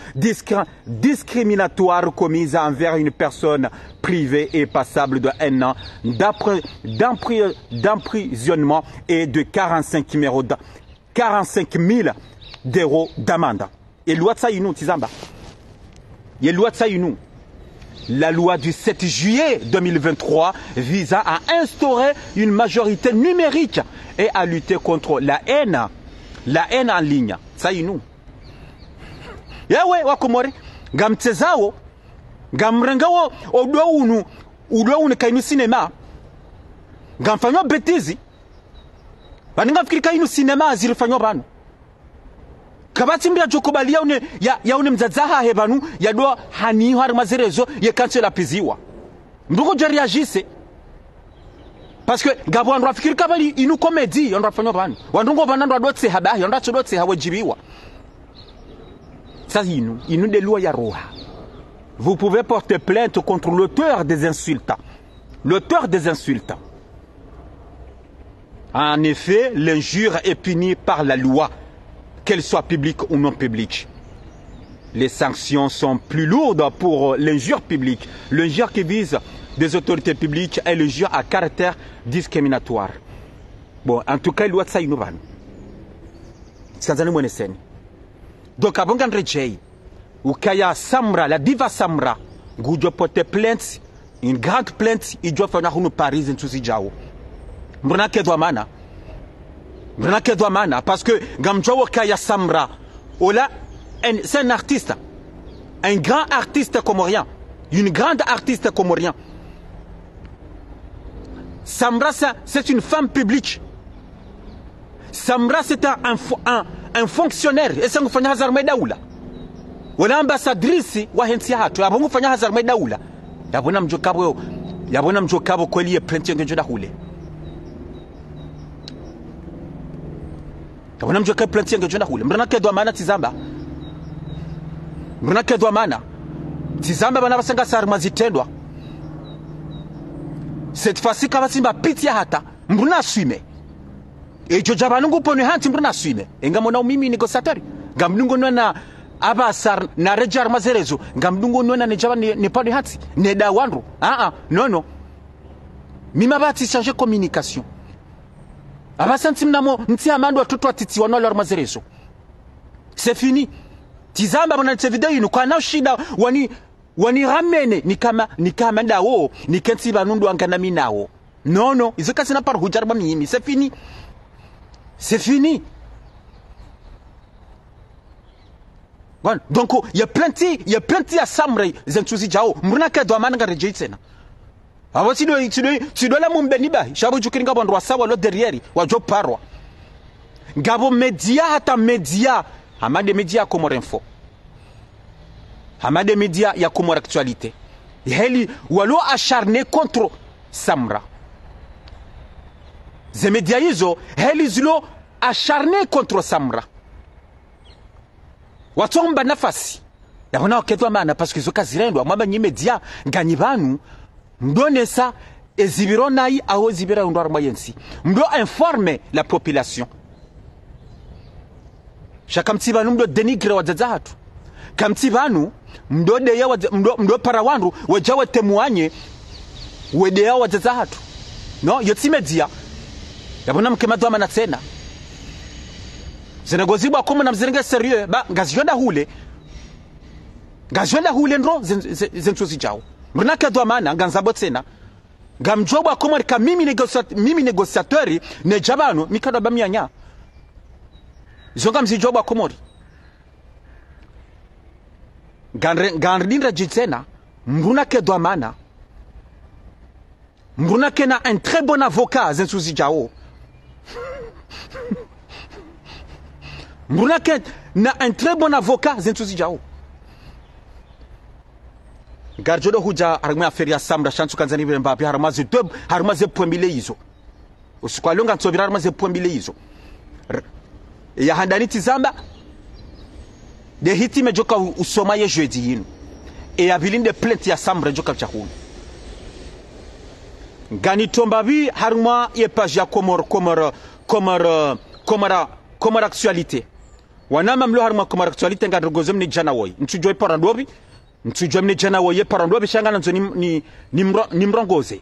discriminatoire commise envers une personne privée est passible de 1 an d'emprisonnement et de 45 000 d'euros d'amende. Et loi Tsaïnou, Tizamba. Et loi Tsaïnou. La loi du 7 juillet 2023 visant à instaurer une majorité numérique et à lutter contre la haine en ligne. Tsaïnou. Yawe wakomore gamtezao gamrengawo udou kainu cinéma gamfanyo betizi baninga fikiri kainu cinéma zilifanyo banu kabati mbia jokubalia une mzazaha hebanu yadwa hani har mazerezo ye kansela piziwa nduko jariagise parce que gabo andwa fikiri kabali inu comedy andwa fanyo banu wandungo banandwa dotse habahi andwa dotse hawajibiwa. Ça, il nous déloie ya roha. Vous pouvez porter plainte contre l'auteur des insultes. L'auteur des insultes. En effet, l'injure est punie par la loi, qu'elle soit publique ou non publique. Les sanctions sont plus lourdes pour l'injure publique. L'injure qui vise des autorités publiques est l'injure à caractère discriminatoire. Bon, en tout cas, la loi de ça, il nous va. C'est un peu de donc, à Bongan Rejei, ou Kaya Samra, la diva Samra, Goujo porte plainte, une grande plainte, il doit faire une Paris en Tuzijao. M'brana kedwa mana, parce que Gamjo Kaya Samra, c'est un artiste, un grand artiste comorien, une grande artiste comorien. Samra, c'est une femme publique. Samra, c'est un fonctionnaire. Et c'est un fonctionnaire de daoula. Wala ambassadrice wa hensi hatu. Abongo fanya hazard me daoula. Yabona mjokabo kweli ye plainte ngejo da hule. Yabona mjokabo plainte ngejo da hule. Mbrana kedwa mana tizamba. Mbrana kedwa mana. Tizamba bana basanga sarma zitendwa. Cette fois-ci kabasimba pitia hata. Mbrana assume. Et je jabanungu pone hanti mbrana swime engamo na mimi négociateur ngamdungo na abasar na rejar mazerezo ngamdungo na ne jaba ne pone hanti ne da wandu non mima bati changer communication abasanti mnamo nti amando watoto atiti wana lor mazerezo c'est fini tizamba bana cette vidéo ino kwa na shida wani ramene ni kama ndawo ni kenti banundu angana minawo non izokasi na par hujarba mimi c'est fini. C'est fini. Bon, donc il y a plenty à Samre zentuzi jao. Mruna ka do mananga rejeitsena. Abo tu dois la mumbeni ba. Shabo jukiringa bandwa sawa lo derrière wa job parwa. Gabo media hata media. Hamade media Comore Info. Hamade media ya Comore Actualité. Heli walo acharné contre Samra. Ces médias hizo heli zilo acharné contre Samra. Watomba nafasi. Yabona waketwa mana parce que zoka zirendwa mwamba nyi media nganyibanu mdone sa ezibiro nayi aho zibira undwara mayensi. Mdo informe la population. Shaka mtibanu mdo denigre wadzadzahatu. Kamtibanu mdo deya mdo parawandu wajawa temuanye wedeya wadzadzahatu. No, yotsi media yabona mkemadwa mana tena zinagozibwa kuma na mziringa sérieux ba ngazionda hule ndo zentuzi jao mruna kadwa mana nganzabo tena ngamjobwa kuma ka mimi négociateur ne jabano mikado bamyanya zonga mzijobwa komori Gandrinda jitsena, mbruna ke doamana. Mbruna ke na un très bon avocat, zensuzi jao. Mbruna ke na un très bon avocat, zensuzi jao. Garjodo huja harma aferi ya samra shansu kanzani vile mbapi harmaze puembile hizo. Usikwa longa ntsobira harmaze puembile hizo. Ya handani tizamba de hiti mejoka usoma ye jeudi yinu. E ya vilinde plainte ya samra joka chakuni. Gani tombabi harma ye page ya komor actualité. Wanama mlo harma komor actualité ngadrogozem ni jana woy. Ntujoi parandobi. Ntujua mne jana woye parandobe shanga nanzo ni mrongoze.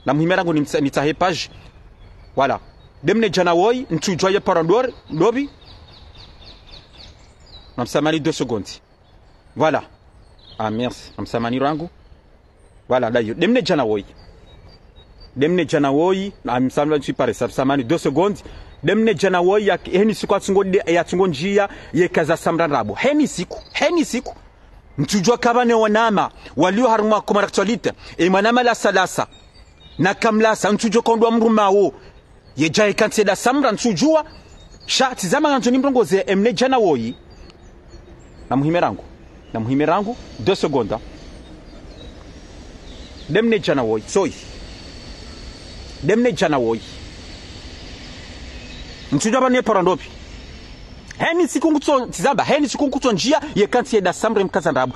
Na muhimerangu ni tahe page. Voilà. Demne jana woye ntujua ye parandobe lobi. Namsamani 2 secondes. Voilà. Ah merci. Namsamani rangu. Voilà d'ailleurs. Demne jana woye. Demne jana woye namsamani pare samani 2 secondes. Demne jana woye ya heni siku atungode ya tungonjia ye kaza samranrabo. Heni siku. Mtujua kabane wanama walio haruma komor actualité e manama la salasa na kamlasa mtujua kondwa mrumao ye jaye kanse da samra mtujua shati zama nganzo nimrongoze emne jana woyi na muhimerangu 2 secondes demne jana woyi soy demne jana woyi mtujua bane parandopi heni sikunguto tizamba heni sikunguto njia ye kanti da samre mkazandabu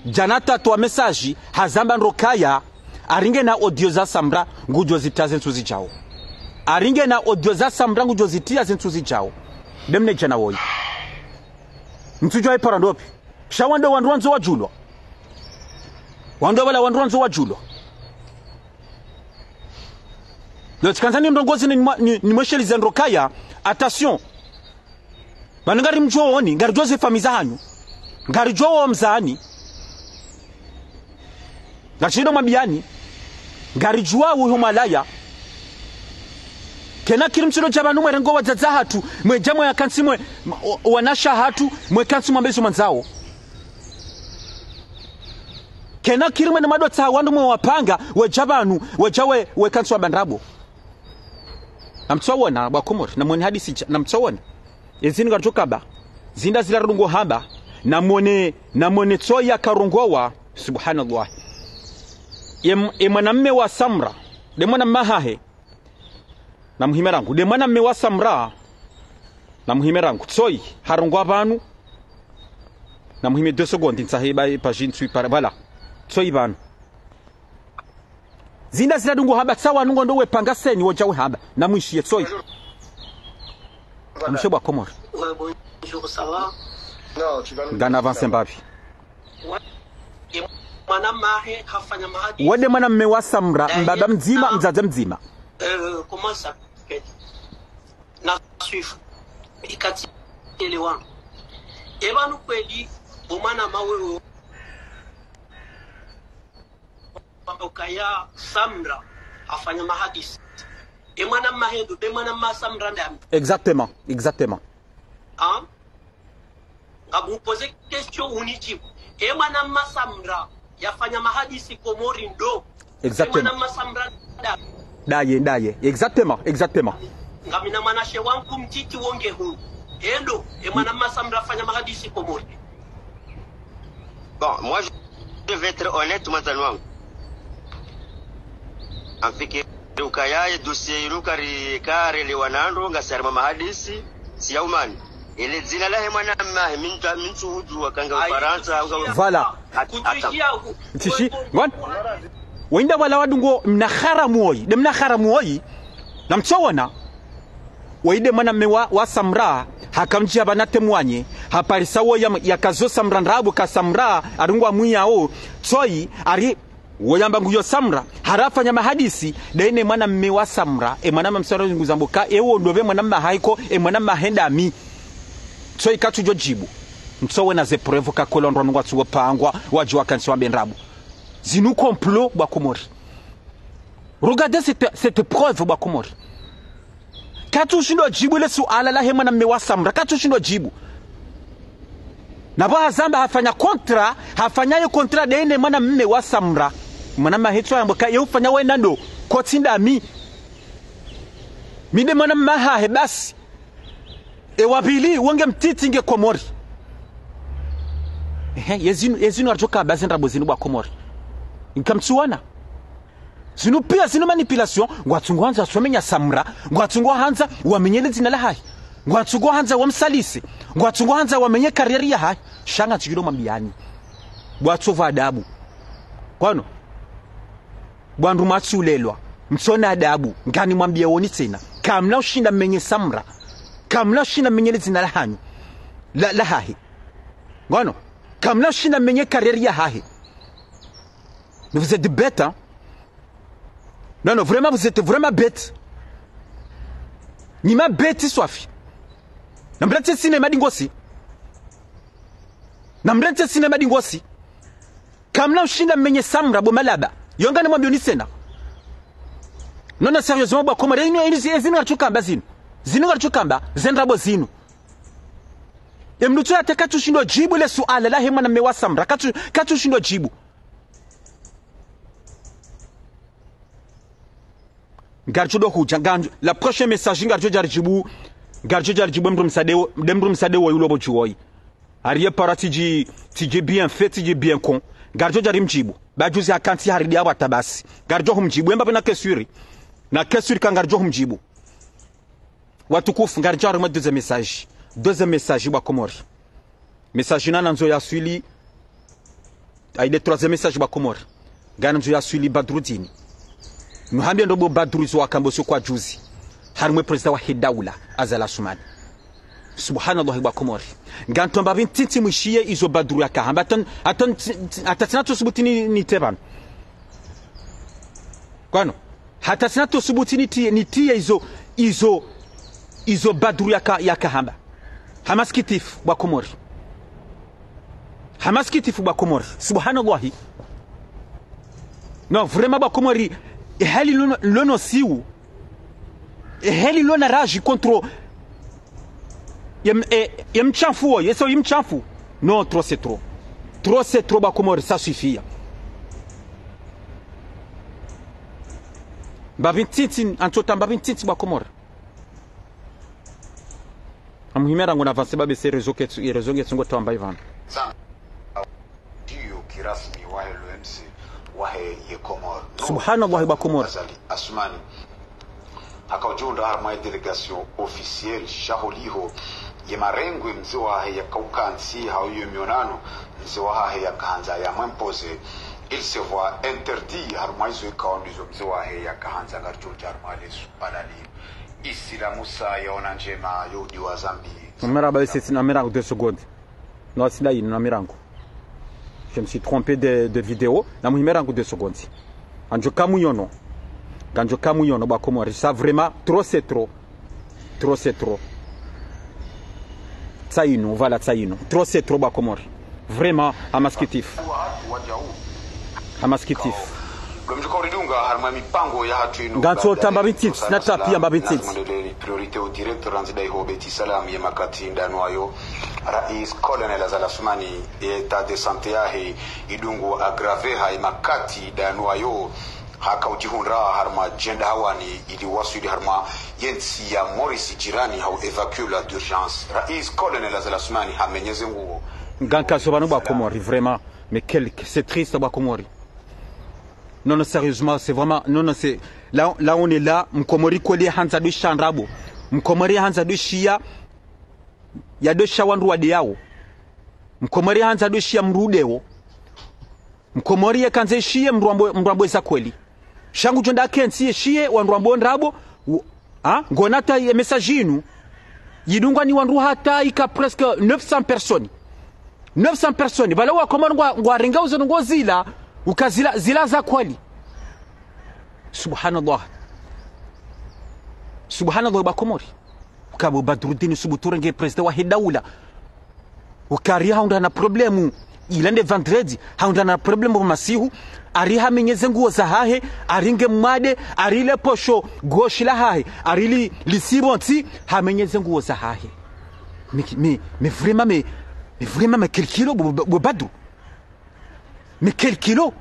janata to message hazamba nrokaya aringe na audio za samra ngujo zitaze ntuzi jao aringe na audio za samra ngujo zitia zentuzi jao demne jana woyi mtujo ai parandopi shawande wanduanzo wajulo wando wala wanduanzo wajulo lo tikanzani mrongozi ni mweshelize nrokaya attention Manangari mjooni, ngari Joseph Amizahanyu. Ngari Jowo mzani. Ngari Chido Mabiani. Ngari Jua Uhumalaya. Kena kirimchilo jabanu mwerengo wa zazahatu. Mwe jamu ya kansi mwe wanasha hatu. Mwe kansi mwambesu manzao. Kena kirimwe na madota wandu mwe wapanga. We jabanu, we jawe, we kansi wa bandrabo. Namtsawona, wakumur. Na mweni hadisi, namtsawona. Ezini garchokaba zinda zila rungo haba na mwone tsoya karongowa subhanallah mwanamme wa samra de mwanamme hahe na muhimerangu de mwanamme wa samra na muhimerangu tsoi harongo abantu na muhime 2 secondes nsahiba page nsui para voilà tsoi banu zinda zila rungo haba tsawa nungo ndo we panga seni wojawe haba na mwishiye tsoi Monsieur Bakomor. Bonjour, ça va? Non, tu vas nous Gana avance mbapi. Wade mana mmewa samra mbaba mzima mzaze mzima. Comment ça? Na suif. Ikati elewa. Eba no kweli umana mawe okaya samra afanya mahadisi. Emana mahedo demana masamra ndam. Exactement. Ah? Ngabu pose question unijibu. Emana masamra yafanya mahadisi Komori ndo. Exactement. Emana masamra ndam. Daye. Exactement. Ngamina manashe wangu mtiti wonge huu. Endo emana masamra fanya mahadisi Komori. Bon, moi je vais être honnête maintenant. En fait Ukaya dossier rukari kare liwanando ngasarima mahadisi siyaumani ile zina lahe mwana mahe mintu hudu wakanga Ufaransa voilà tishi wan wenda wala wadungo mnakhara muoyi na mtsowona waide mwana mewa wa samra hakamjia banate mwanye haparisawo ya kazo samra ndrabu ka samra arungwa mwiyao tsoi ari woyamba nguyo samra harafanya mahadisi daine mwana mme wa samra mwana mamsaro nguzamboka ewo ndove mwana mahaiko mwana mahenda mi so ikatujo jibu mtsowe na ze preuve ka kolondro ngwa tsuwa pangwa wajwa kansi wa benrabu zinu complot Bakomori. Regardez cette preuve Bakomori. Katu shindo jibu le suala la mwana mme wa samra katu shindo jibu na bwa zamba hafanya kontra hafanyayo kontra dene mwana mme wa Samra mwana mahetwa mboka yofanya wenda ndo kotinda mi mide mwana maha basi wabili wonge mtitinge Komori yezinu arjoka bazenda bozinu bwa Komori nkamtsuwana zinu pia zinu manipulation ngwatungwa hanza somenya Samra ngwatungwa hanza wamenyele zina la hai ngwatungwa hanza wamsalisi ngwatungwa hanza wamenye karieri ya hai shanga tshiro mambiani bwatsova adabu kwano bwandu matsulelwa mtsona adabu ngani mwambie woni tena kamla ushinda menye Samra kamla ushinda menye zina la hanyu la hai kwano kamla ushinda menye karieri ya hai. Vous êtes bêtes, hein? Non, vraiment, vous êtes vraiment bêtes. Ni ma bête, soif. Nambrete cinéma dingosi. Nambrete cinéma dingosi. Kamla ushinda menye Samra bo malaba. Yongani mwambio ni sena. Non, sérieusement, bo komare zinu archukamba zinu. Zinu archukamba, zendrabo zinu. Emnutu ya teka tushindo jibu le suala la hema na mewa Samra. Katu shindo jibu. Garjo do huja la prochaine message garjo jarjibu mdemrum sade wo yulo bojuoi ariye parati tiji bien fait tiji bien con garjo jarimjibu bajuzi akanti haridi aba tabasi garjo humjibu emba na kesuri kan garjo humjibu watukufu garjo arma deuxième message ba Komori message nana nzo ya suili aide troisième message ba Komori gana nzo ya suili Badrudini Nuhambia ndobo Badruzo wakamboso kwa juzi harimwe president wa Hidaula Azala Sumani subhanallah wa Komori ngantomba bintinti mwishiye izo Badru ya kahamba atatina subutini ni teban kwano hatatina subutini ni tie izo Badru ya kahamba hamaskitif wa Komori subhanallah. Non vraiment ba Komori heli lono siu heli lona raji contre yem chanfu yeso yem chanfu non trop c'est trop ba Komori ça suffit babintiti antota babintiti ba Komori amhimera ngona avance babese réseau ngetungo tamba ivana dio kirasmi wa LMC wahe ye Komor subhanallah ba Komor Asmani akaujunda harma delegation officielle shaholiho ye marengwe mziwa ya kaukansi hauyo mionano mziwa ya kahanza ya mwempose il se voit interdit harma izo kaondizo mziwa ya kahanza garjoja harma lesu padali isila musa ya onanjema yodi wa Zambi numera ba c'est na mirango 2 secondes non c'est là il na mirango. Je me suis trompé de vidéo. Na muhimera ngo 2 secondes. Anjoka muyono ba Komori. Ça vraiment trop c'est trop. Tsaino, voilà Tsaino. Trop c'est trop ba Komori. Vraiment amaskitif. Ganso tamba bitits na tapia babitits. Priorité au directeur Ranzida Ihobeti Salam Yemakati Ndanwayo Rais Colonel Azala Sumani état de santé yahe idungu aggrave hai makati Ndanwayo haka ujihunra harma jenda hawani ili wasuli harma yensi ya Morris jirani hau évacue la d'urgence Rais Colonel Azala Sumani hamenyeze nguo Ganka sobanu ba Komori vraiment mais c'est triste ba Komori. Non, sérieusement, c'est vraiment... Non, c'est... Là, on est là. Mkomori koli hanza do chandrabo. Mkomori hanza do shia. Ya do shawandu wade yao. Mkomori hanza do shia mrudeo. Mkomori ya kanze shia mruambo eza kweli. Shangu jonda kensi shie wanruambo ndrabo. Ngonata ya messaginu. Yidungwa ni wanru hata ika presque 900 personnes. 900 personnes. Bala wa komori ngwa ringa uzo ngo zila. Ukazila za kweli. Subhanallah ba Komori. Ukabo Badrudini subuturenge president wa Hidaula. Ukari haunda na problemu. Ilande vendredi haunda na problemu masihu. Ari hamenyeze nguo za hahe. Aringe mwade. Arile posho goshi la hahe. Arili lisibonti hamenyeze nguo za hahe. Mais vraiment Mais vraiment, mais quel kilo, Badou? Mais quel kilo?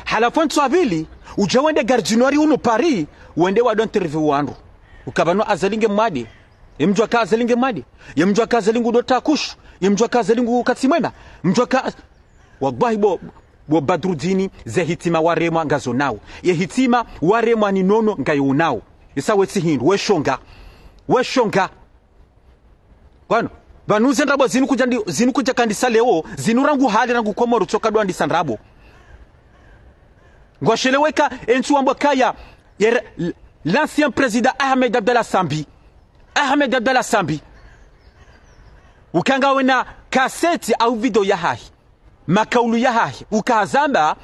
Halafu Swahili, uja wende gardinori unu Paris, wende wadon interview wandu. Ukabano azalinge mwadi. Yemjua ka azalinge mwadi. Yemjua ka azalingu dota kushu. Yemjua ka azalingu katsimwema. Mjua ka... Wallahi bo Badrudini ze hitima waremwa ngazo nao. Ye hitima waremwa ni nono ngayo nao. Isa wetsi hindu, we shonga. Kwano? Banu zendrabo zinu kuja kandisa leo, zinu rangu hali rangu komoru choka doa ndisa ndrabo. Ngwasheleweka entu wambo kaya l'ancien président Ahmed Abdallah Sambi. Ukanga wena kaseti au video ya hahi. Makaulu ya hahi. Ukazamba.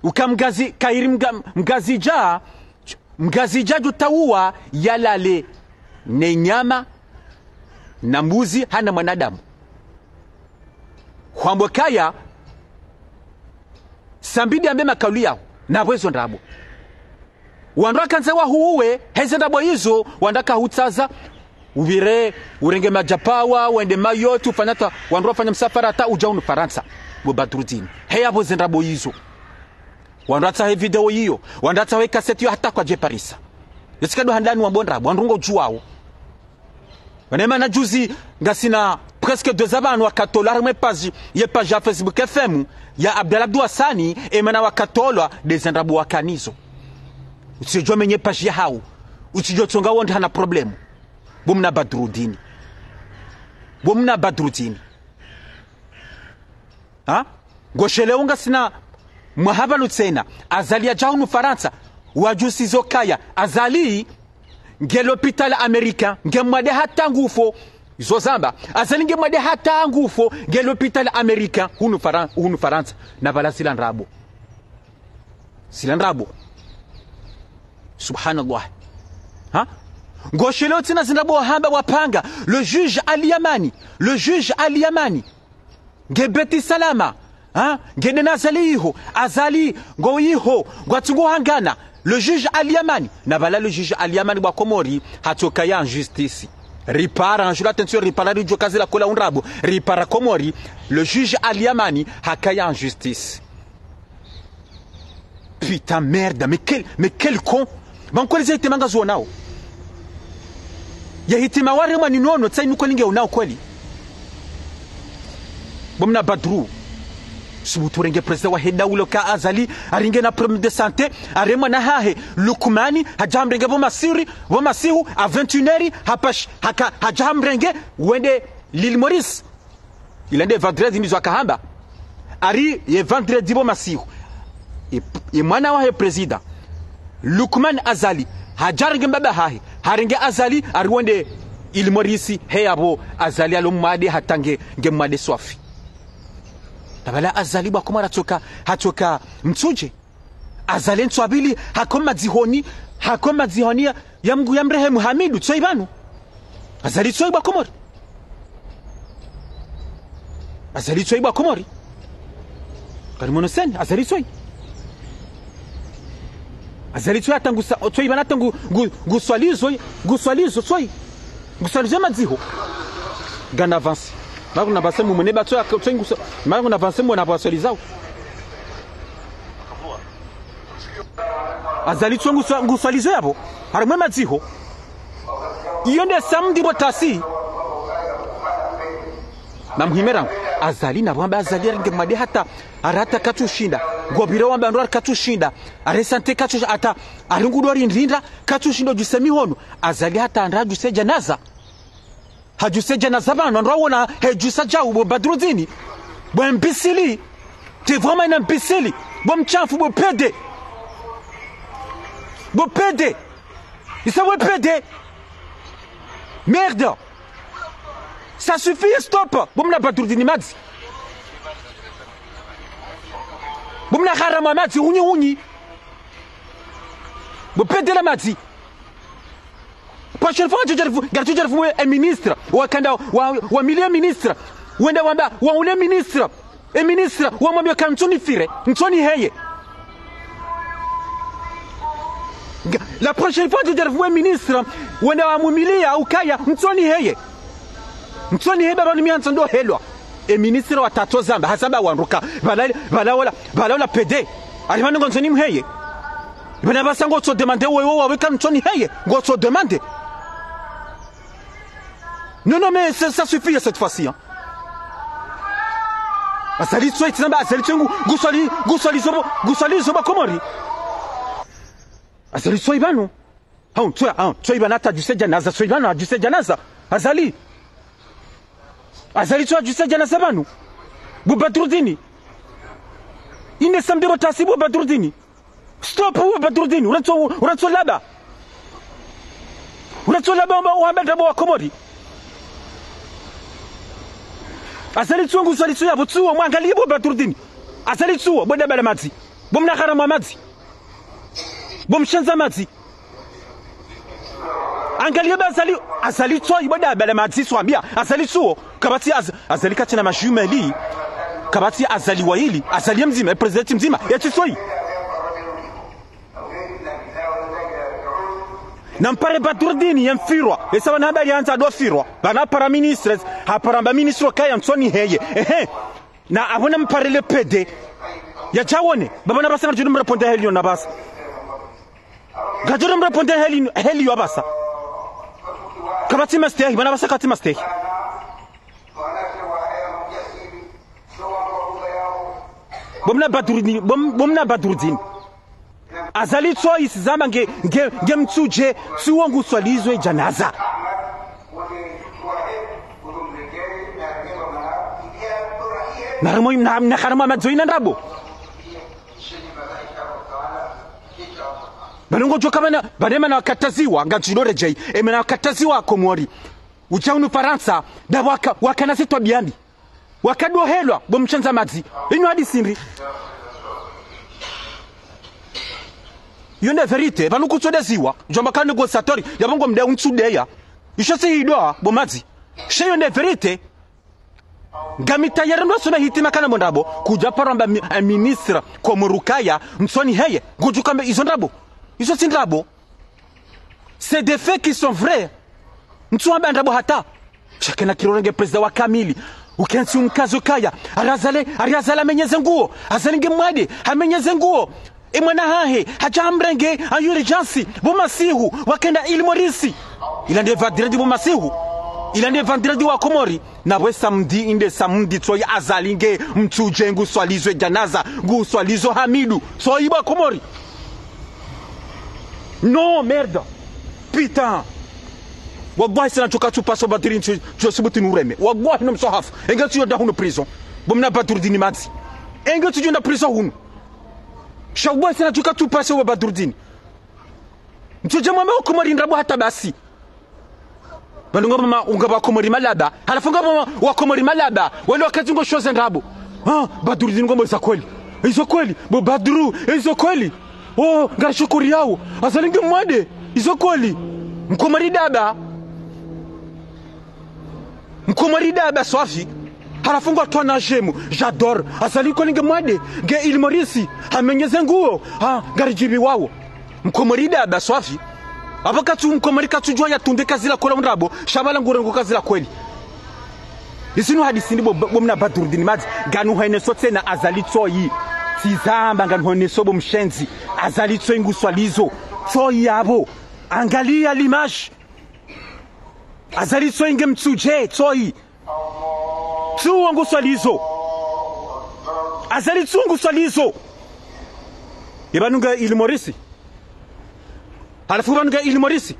Ukamgazi kairi mgazija jutaua yalale ne nyama na mbuzi hana mwanadamu. Kwambo kaya Sambidi ambe makaulu yao na wezo ndrabo. Wandaka nzewa huuwe heze ndrabo hizo wandaka hutaza uvire urenge majapawa wende mayotu ufanyata wandua fanya msafara hata ujaunu Faransa bo Badrudini. Heya boze ndrabo hizo. Wandata he video hiyo wandata he kaseti yo hata kwa je Parisa. Yesikado handani wambondrabo wandungo juwao. Wanema na juzi ngasina presque 2 abantu wakatola mwe page ye page ya Facebook FM ya Abdallah Sani emana wakatola dezendrabo wakanizo. Usijua menye page ya hao. Usijua tonga wonde hana problemu. Bomna Badrudini. Ha? Goshele unga sina mahaba lutsena azali ya jaunu Faransa wajusi zokaya azali nge l'hôpital américain nge mwade hata ngufo izo zamba azali nge mwade hata ngufo nge l'hôpital américain hunu Faransa na bala silandrabo subhanallah. Ha? Ngoshelo tina zinabo hamba wapanga le juge Ali Yamani nge Beti Salama. Ha? Ngene nazaliho azali ngoyiho ngwatungo hangana le juge Ali Yamani na bala le juge Ali Yamani wa Komori hatoka ya injustice ripara anjula attention ripara rijo kazi la kola unrabo ripara Komori le juge Ali Yamani hakaya injustice. Putain merde, mais quel con. Bankole zete manga zo nao ya hitima warema ni nono tsai nuko linge unao kweli bomna Badru subuturenge president wa heda ulo ka azali aringe na problème de santé arema na hahe lukumani hajamrenge bo masihu a 21h hajamrenge wende Lil Maurice ilende vendredi nizo akahamba ari ye vendredi bo masihu e mwana wa president Lukman azali hajarenge mbaba hahi haringe azali ariwende Lil Maurice heyabo azali alomade hatange ngemade swafi tabala azali bwa komara hatoka mtsuje azali ntswabili hakoma dzihoni ya mgu ya mrehemu Hamidu tsoibanu azali tsoibwa komori karimono sen azali tsoi atangu tsoi bana tangu guswalizo tsoi guswalizo madziho gana avance magu na basemu mune batso tsoi magu na avance mo na baswalizao azali tsongu guswalizo yabo harimwe madziho iyo nde samdi botasi na mhimerangu azali na bwamba azali aringe made hata arata katushinda gobiro wamba ndo katushinda aresante katusha ata aringu dori ndinda katushinda jusemi hono azali hata andaju sejanaza hajuse janaza bana ndo wona hejusa jawu Badrudini bo imbécile t'es vraiment un imbécile bo mchafu bo pede isa bo pede merde. Ça suffit, stop. Boumna Badrudini madzi. Boumna harama madzi uni. Bo pede la madzi. Prochaine fois tu jarfu un ministre ou kanda wa milieu ministre. Wenda wamba wa ule ministre. E ministre wa mwambia kamtuni fire. Ntoni heye. La prochaine fois tu devrais ministre wenda wa mumilia ukaya mtsoni heye baba ni mianzo ndo helwa e ministre wa tato zamba hasaba wanruka bala pede alimano ngonzoni mheye bana basango so demander wewe waweka mtsoni heye ngo so demander. Non mais ça suffit cette fois-ci hein. Asali tso itzamba asali tsungu gusali zoba komori asali tso ibano tso ibana ta juseja naza tso ibano juseja naza asali tso juseja naza banu Badrudini ine samdiro tasibu Badrudini stop Badrudini uratso laba wa mbenda wa komori asali tsungu sali tsuya butsuwa mwangalie bo Badrudini asali tsuwa boda bala matsi bomna kharama matsi bomshanza matsi angalie ba asali tsuwa boda bala matsi swambia asali tsuwa kabati asali katina majumeli kabati asali waili asali mzima president mzima ya tsoi nampare Badrudini yamfirwa esa wana habari anza do firwa bana para ministres ha para ministro kaya mtsoni heye na abona mpare le pede ya chawone babana basa ngajuru mreponde helio na basa ngajuru mreponde helio basa kabati masteh bana basa kati masteh bomna Badrudini azali tso isizamba nge mtsuje siwongu swalizwe janaza narmo na kharama mazoina ndabo banongo joka banema na kataziwa ngajilore jei emena kataziwa komori uchaunu Faransa da wakana sitwa biambi wakadohelwa bomchanza mazi ino hadi sindri yone verite vanukutsodeziwa jomba ka negociatori yabongo mde untsudeya ishose hidwa bomazi she yone verite gamita yerendo sona hitima kana mondabo kuja paramba ministre komurukaya msoni heye gojukambe izondrabo iso sindrabo c'est des faits qui sont vrais mtswamba ndabo hata shakena kirorenge president wa kamili ukensi umkazo kaya arazala menyeze nguo azalinge mwade amenyeze nguo imwana hahe hajamrenge ayuri jansi bomasihu wakenda ilmorisi ilande vadiradi bomasihu ilande vadiradi wa komori na bwe samdi tsoya azalinge mtuje nguswalizwe janaza nguswalizo hamidu so iba komori non merde putain wallahi sana choka paso badirin cho subuti nureme wallahi no msohaf engati yoda hunu prison bomna Badrudini mazi engati yoda prison hunu shawwa sana choka paso wa Badrudini mtoje mama komori ndabo hata basi bandunga mama ungaba komori malaba halafunga mama wa komori malaba wale wakati ngo shoze ndabo Badrudini ngombo za kweli hizo kweli bo Badru hizo kweli ngarishukuri yao azalinge mwade hizo kweli mkomori daba swafi harafungwa twana jemu j'adore azaliko ninge mwade nge ilmorisi hamenyeze nguo ngarijibi wao mkomori daba swafi abakatu mkomori katujwa yatunde kazila kola ndrabo shabala ngurengo kazila kweli isinu hadisi ndibo bomna Badrudini mazi ganu haine sote na azalitso yi tizamba nganu sobo mshenzi azalitso inguswalizo so yabo angalia l'image azalitso inge mtsuje tsoi tsuwangu swalizo azalitsungu swalizo yebanunga ilmorisi halafu banunga ilmorisi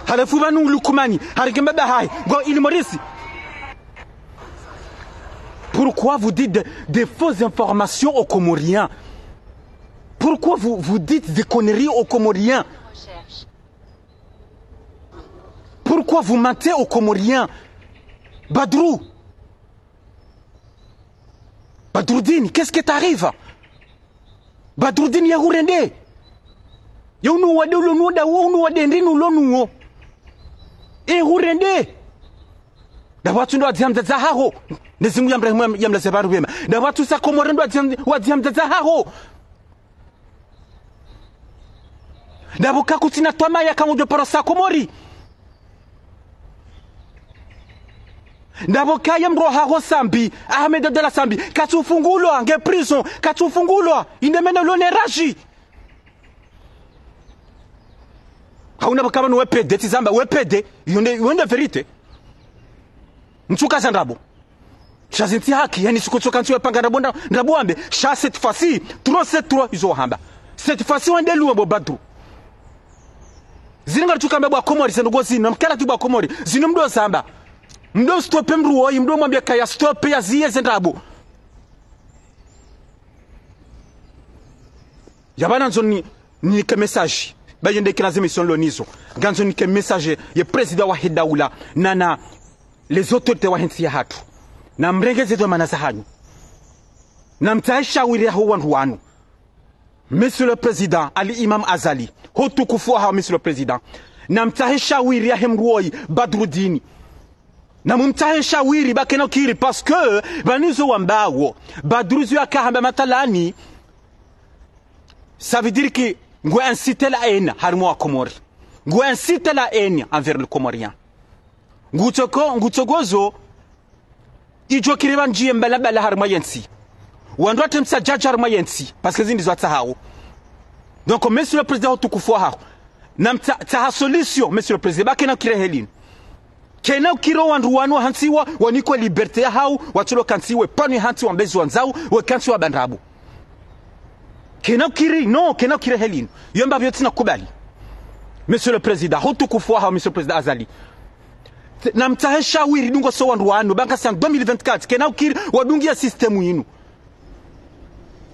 halafu banunga lukumani harikemba bahai go ilmorisi. Pourquoi vous dites des fausses informations aux Comoriens? Pourquoi vous dites des conneries aux Comoriens? Pourquoi vous mentez aux Comoriens? Badrou, Badrudini, qu'est-ce qui t'arrive? Badrudini ya hurende. Yonu wade ulonu da wonu wade ndinu ulonu. Hurende. Da watu ndo wadzamza haho. Nezimu yamla sebaru wema. Da watu sa Komori ndo wadzamza haho. ndabo kakutina twama ya kamujo parosa komori ndabo kaya mroha ho sambi Ahmed de la Sambi katufungulwa nge prison katufungulwa indemene lone raji hauna bakaba no wepede tizamba wepede yonde verite mtuka ndabo chazinti haki yani sikutoka ntiwe panga ndabo ambe cha cette fois-ci 373 izo hamba cette fois-ci wande luwe bo Badru zininga tukambe bwa komori sendugo zino mkala tu bwa komori zino mdo samba mdo stope mruoi mdo mwambia kaya stope ya ziye zendabo yabana nzoni ni ke message bayende kiraze mission lonizo ganzo ni ke message ye president wa Hidaula nana les autorités wa hensi ya hatu na mrengeze to manasa hanyu na mtaisha wiri ho wantu wanu Monsieur le Président Ali Imam Azali hotukufu ha Monsieur le Président na mtaisha wiri ya hemruoi Badrudini na mumtaisha wiri bakeno kiri parce que banizo wambawo Badruzu ya kahamba matalani ça veut dire que ngwe inciter la haine harmo wa Komori ngwe inciter la haine envers le Comorien ngutogozo ijo kiriban jiye mbala harmo yensi wandwa temsa jaja harmo yensi parce que zindi zwata hawo donc Monsieur le Président hotukufu ha na ta solution Monsieur le Président bakena kirehelin kena kiro wandu wanu hansiwa waniko liberté ya hau watulo kansiwe pani hansi wa mbezi wanzau we kansi wa bandrabu kena kiri no kena kire helin yomba vyote na kubali Monsieur le Président hotukufu ha Monsieur le Président Azali na mtahesha wiri dungo so wandu wanu banka sang 2024 kena kiri wadungia systemu yinu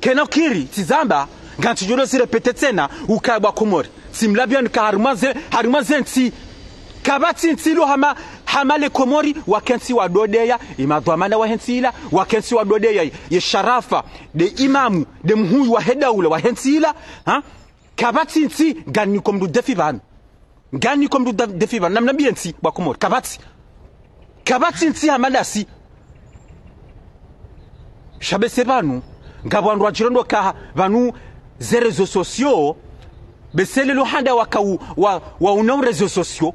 kena kiri tizamba ganti jolo si repete tena ukabwa Komori simlabia nika harumaze nti kabati ntilo hama le Komori wakensi wa dodeya imadwamana wa hensila wakensi wa dodeya ye sharafa de imamu de mhuyu wa Hidaula wa hensila kabati nti gani komdu defivan namna biensi wa Komori kabati nti hamadasi shabese banu ngabwandu wajirondo ka banu ze réseaux sociaux besele lo handa wa una réseaux sociaux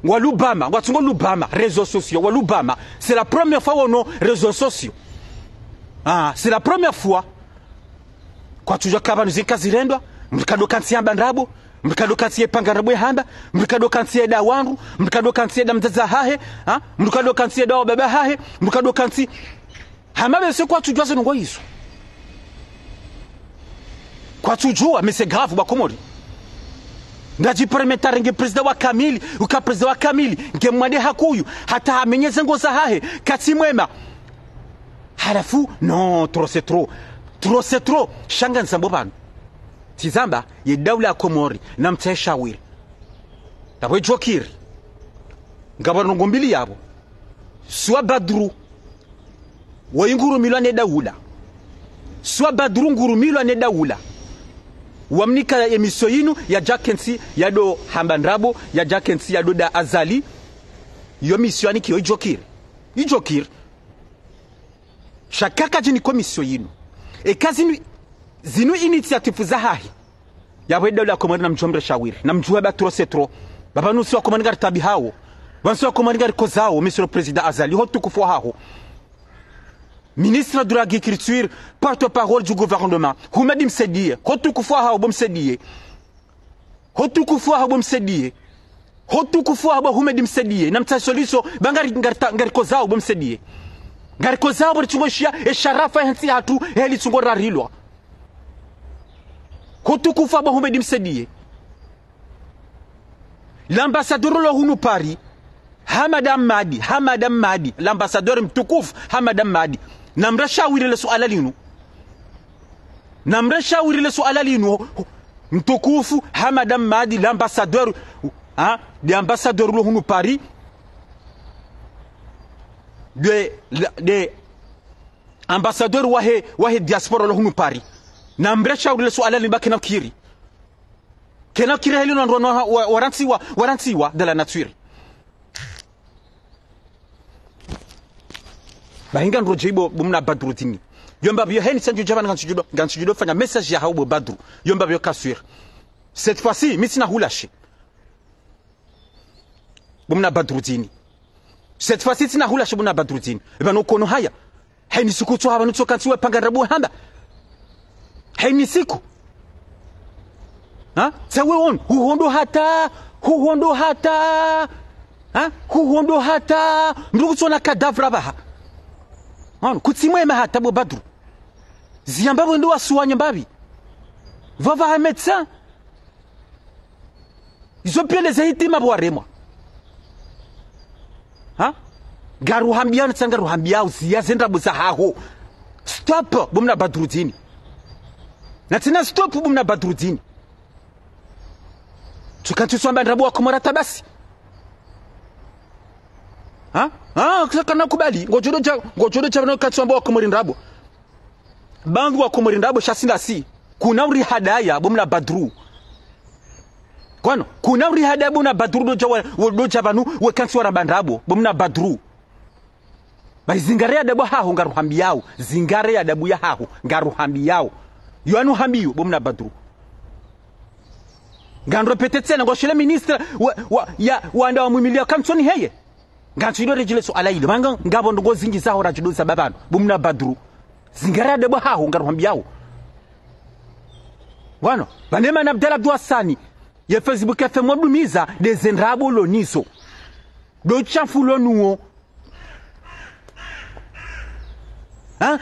walubama watungo lubama réseaux sociaux walubama c'est la première fois on a réseaux sociaux c'est la première fois kwa tuja kaba nzikazirendwa mkado kansi yamba ndrabo mkado kansi pangarabo hamba mkado kansi da wangu mkado kansi da mzaza hahe mkado kansi da baba hahe mkado kansi hamabe se kwa tujwa ze ngo yiso kwa tujua mais c'est grave ba Komori ndaji permettre nge president wa Kamili uka president wa Kamili nge mwade hakuyu hata amenyeze ngo zahahe kati mwema halafu non trop c'est trop shanga nsambo bana tizamba ye daula ya Komori na mtaisha wiri tabo jokiri ngabano ngombili yabo swa Badru wayinguru milwane Daula swa Badru nguru milwane Daula wamnika emisio yinu ya Jakensi ya do Hambandrabo ya Jakensi ya do da Azali yo misio ani kiyo ijokir shakaka jini komisio yinu kazi zinu initiative za hahi ya wedo la Komori na mjombre shawiri na mjuwe ba trosetro baba nusi wa Komori ngari tabi hao wansi wa Komori ngari kozao Monsieur le Président Azali hotu kufua hao ministre de l'Agriculture, porte-parole du gouvernement. Houmedim Sedie, Hotukufwa Habom Sedie. Hotukufwa Habom Sedie. Hotukufwa Habom Houmedim Sedie. Namta Soliso, Bangari Garkoza Habom Sedie. Garkoza Borchungoshia, et Sharafa Hensi Hatu, Heli Tsungora Rilwa. Hotukufwa Habom Houmedim Sedie. L'ambassadeur Lohunu Paris, Hamadam Madi, l'ambassadeur mtukufu Hamadam Madi. Namresha wirile suala linu mtukufu Hamadam Madi l'ambassadeur Lohunu Paris de ambassadeur wahe diaspora Lohunu Paris. Namresha wirile suala linu bakena kiri helino warantiwa de la nature. Bahinga nrojibo bumna Badru tini yomba biyo heni sanju jabana gansujudo fanya message ya haubo Badru yomba biyo kaswir cette fois-ci mimi sina hulashi bomna Badruddin cette fois-ci sina hulashi bomna Badruddin bano kono haya haini siku tu haba nutsoka ntsiwe panga rabu hamba haini siku ha sawe on huhondo hata ndugu tsona kadavra baha on kutsimwema hata bo Badru ziambabo ndo wasuwanya mbabi va voir un médecin. Ils ont pu les aider ma boire moi. Hein? Garu hambia na sangaru hambia usia zenda busahaho. Stop bomna Badruddin. Na tena stop bomna Badruddin. Tukantu swamba ndabu akomorata basi. Hein? Kana kubali. Ngojodo cha bano katswamba akomorindabo. Bangu akomorindabo shasinda si. Kuna uri hadaya bomna Badru. Kwano kuna uri hadaya bomna Badru do jabanu we kansi warabandabo bomna Badru. Ba zingare adabu haho ngaruhambi yao, zingare adabu ya haho ngaruhambi yao. Yoanu hambiyo bomna Badru. Ngandro petetsena ngoshele ministre wanda wa mumilia kamsoni heye. Ngantu ino rejile so alaile manga ngabo ndo zingi zaho rajudo sababano bomna Badru. Zingare adabu haho ngaruhambi yao. Wano, banema na Abdel Abdou Hassani, ye Facebook ya femwa blumiza, de zenrabo lo niso. Do chanfulo nuo.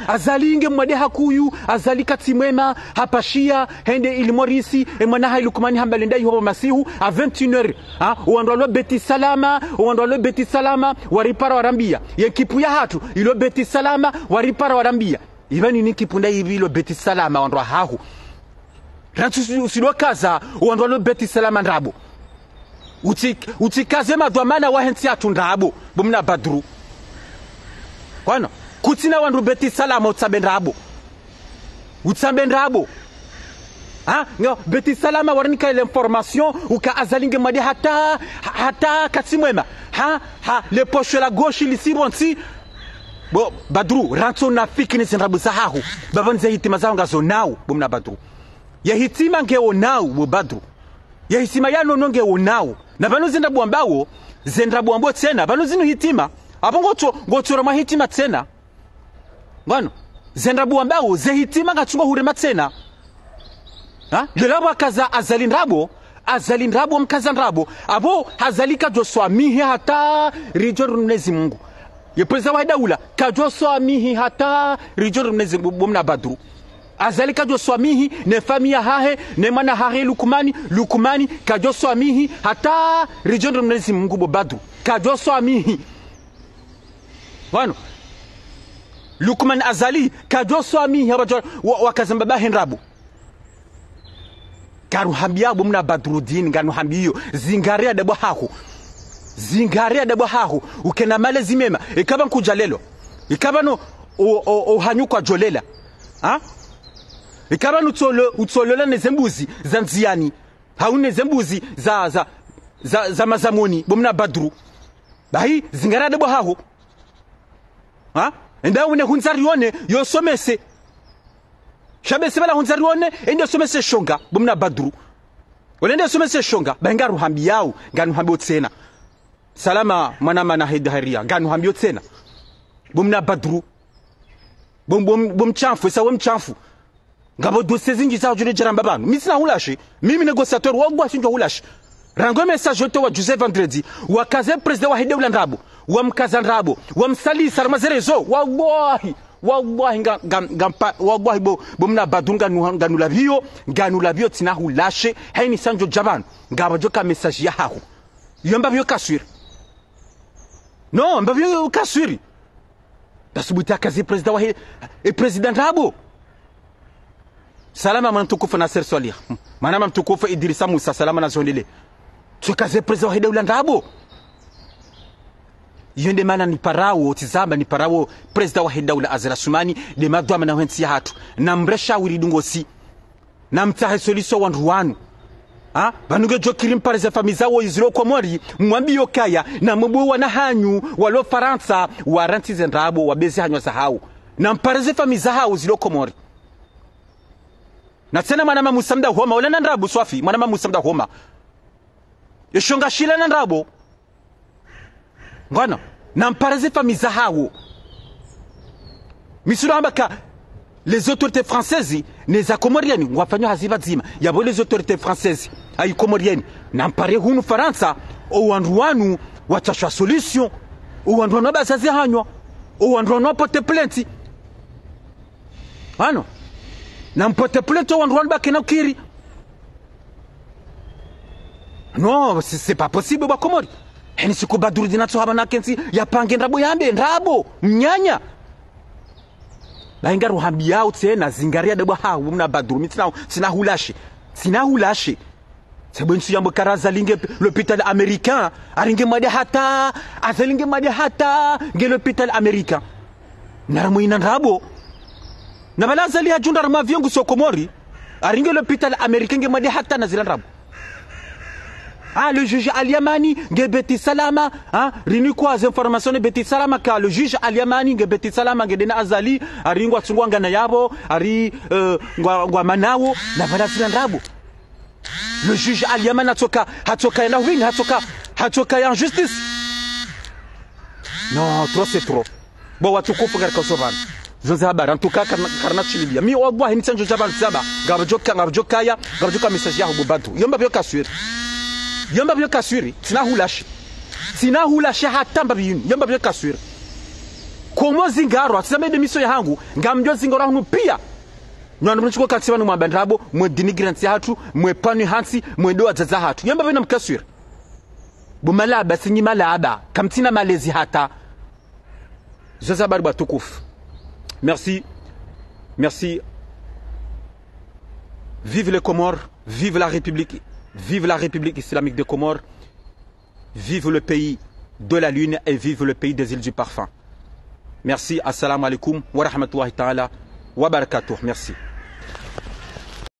Azali inge mwade hakuyu, azali katimwema, hapashia, hende ilimorisi, mwana hailukumani hambalenda yuhobo masihu, a 21h. Uandolo beti salama, waripara warambia. Ye kipu ya hatu, ilo beti salama, waripara warambia. Ibani ni kipunda hivi ilo beti salama, wandwa hahu. Rantu usilokaza uandolo beti salama ndrabo utikaze madwamana wahensi atundrabo bomna Badru kwana kutina wandu beti salama utsambe ndrabo no beti salama waranika l'information uka azalinge madi hata katsimwema le poche la gauche lisi bonsi bo Badru rantu na fikini ndrabo sahahu babanze hitima zanga zonao bomna Badru ya hitima ngeo nao bo Badru ya hitima yano nonge onao na bano zenda buambawo zenda buambo tena bano zinu hitima apo ngotsora ma hitima tena bano zenda buambawo ze hitima ngachunga hurema tena lelabo akaza azalindrabo mkazandrabo abo hazalika joswa mihi hata rijoru mnezi Mungu yepreza wa daula kajoswa mihi hata rijoru mnezi bomna Badru azalika joswamihi ne famia hahe ne mana hahe lukumani kajoswamihi hata rijondo mnezi Mungu bo Badru kajoswamihi wano Lukman azali kajoswamihi wakazamba bahenrabu karu hambia bo mna Badruddin nganu hambiyo zingaria debo hahu ukena male zimema ikaba nkujalelo ikaba no ohanyukwa jolela ikaba utsolola nezembuzi za nziani haune zembuzi za mazamoni bomna Badru bahi zingarade bo haho enda une hunzarione yo somese shabese bala hunzarione ende somese shonga bomna Badru olende somese shonga bangaru hambi yao nganu hambi otsena salama mwana na hidaria nganu hambi otsena bomna Badru bom chanfu sawe mchanfu ngabo dossier zingi za jure jaramba banu misina hulashi mimi négociateur wagwa sinjo hulashi rango message yote wa Joseph Vendredi wakaze president wa Hideula Ndrabo wa mkazandrabo wa msali sarmazerezo wallahi wallahi bomna badunga nganulabio tina hulashe haini sanjo jabanu ngabo joka message ya hahu yomba byo kaswiri no mbabyo kaswiri dasubuta kazi president wa president Ndrabo salama mtukufu Nasser Swalih manama mtukufu Idrissa Musa salama na zondele tukaze president wa Hideula Ndrabo yende mana ni parao tizamba ni parao president wa Hideula Azra Sumani de madwa na wensi hatu na mresha wiridungosi na mtahe solution wandu wanu banuge jokirim pareze famizawo iziro komori mwambi yokaya na mbuwa na hanyu walo Faransa waranti zendrabo wabezi hanyu sahau na mpareze famizawo iziro komori na tena mwana musamda homa wala ndrabo swafi mwana musamda homa yeshonga shila na ndrabo ngwana na mparaze famiza hawo misura ambaka les autorités françaises neza komorieni ngwafanywa haziva zima yabo les autorités françaises ay komorieni na mpare hunu Faransa o wandu watashwa solution o wandu basazi hanywa o wandu porte plainte ano na mpote plainte o wandu bakena kiri non c'est pas possible ba komori heni siku baduru dinatso habana kensi yapange ndrabo yambe ndrabo mnyanya bainga ruhambia utse zingaria debwa hawo mna baduru mitina sina hulashe sebo nsu yambo karaza linge l'hôpital américain aringe made hata azelinge made hata nge l'hôpital américain naramu ina ndrabo na balaza li ajunda rama viongu sokomori aringe l'hôpital américain nge made hata na zila ndrabo le juge Aliamani nge beti salama rini kwa information beti salama ka le juge Aliamani nge beti salama nge dena azali aringwa tsungwanga na yabo ari ngwa manawo na balaza ndrabo le juge Aliamani hatoka na wing hatoka ya justice non trop c'est trop bo watukufu katika sovan zonza habari antuka karna chilibia mi wabwa hini sanjo jabal saba gabajoka message ya hubantu yomba byo kaswiri sina hulashe hata mbabiyuni yomba byo kaswiri komo zingaro atisame demiso ya hangu ngamjo zingaro hunu pia nwana mchiko katsiba no mwabandrabo mwe denigrant ya hatu mwe panu hansi mwe doa zaza hatu yomba byo namkaswiri bumalaba sinyi malaba kamtina malezi hata zaza bari batukufu merci vive les Comores, vive la République islamique des Comores, vive le pays de la lune et vive le pays des îles du parfum. Merci, assalamu alaikum wa rahmatullahi ta'ala wa barakatuh. Merci.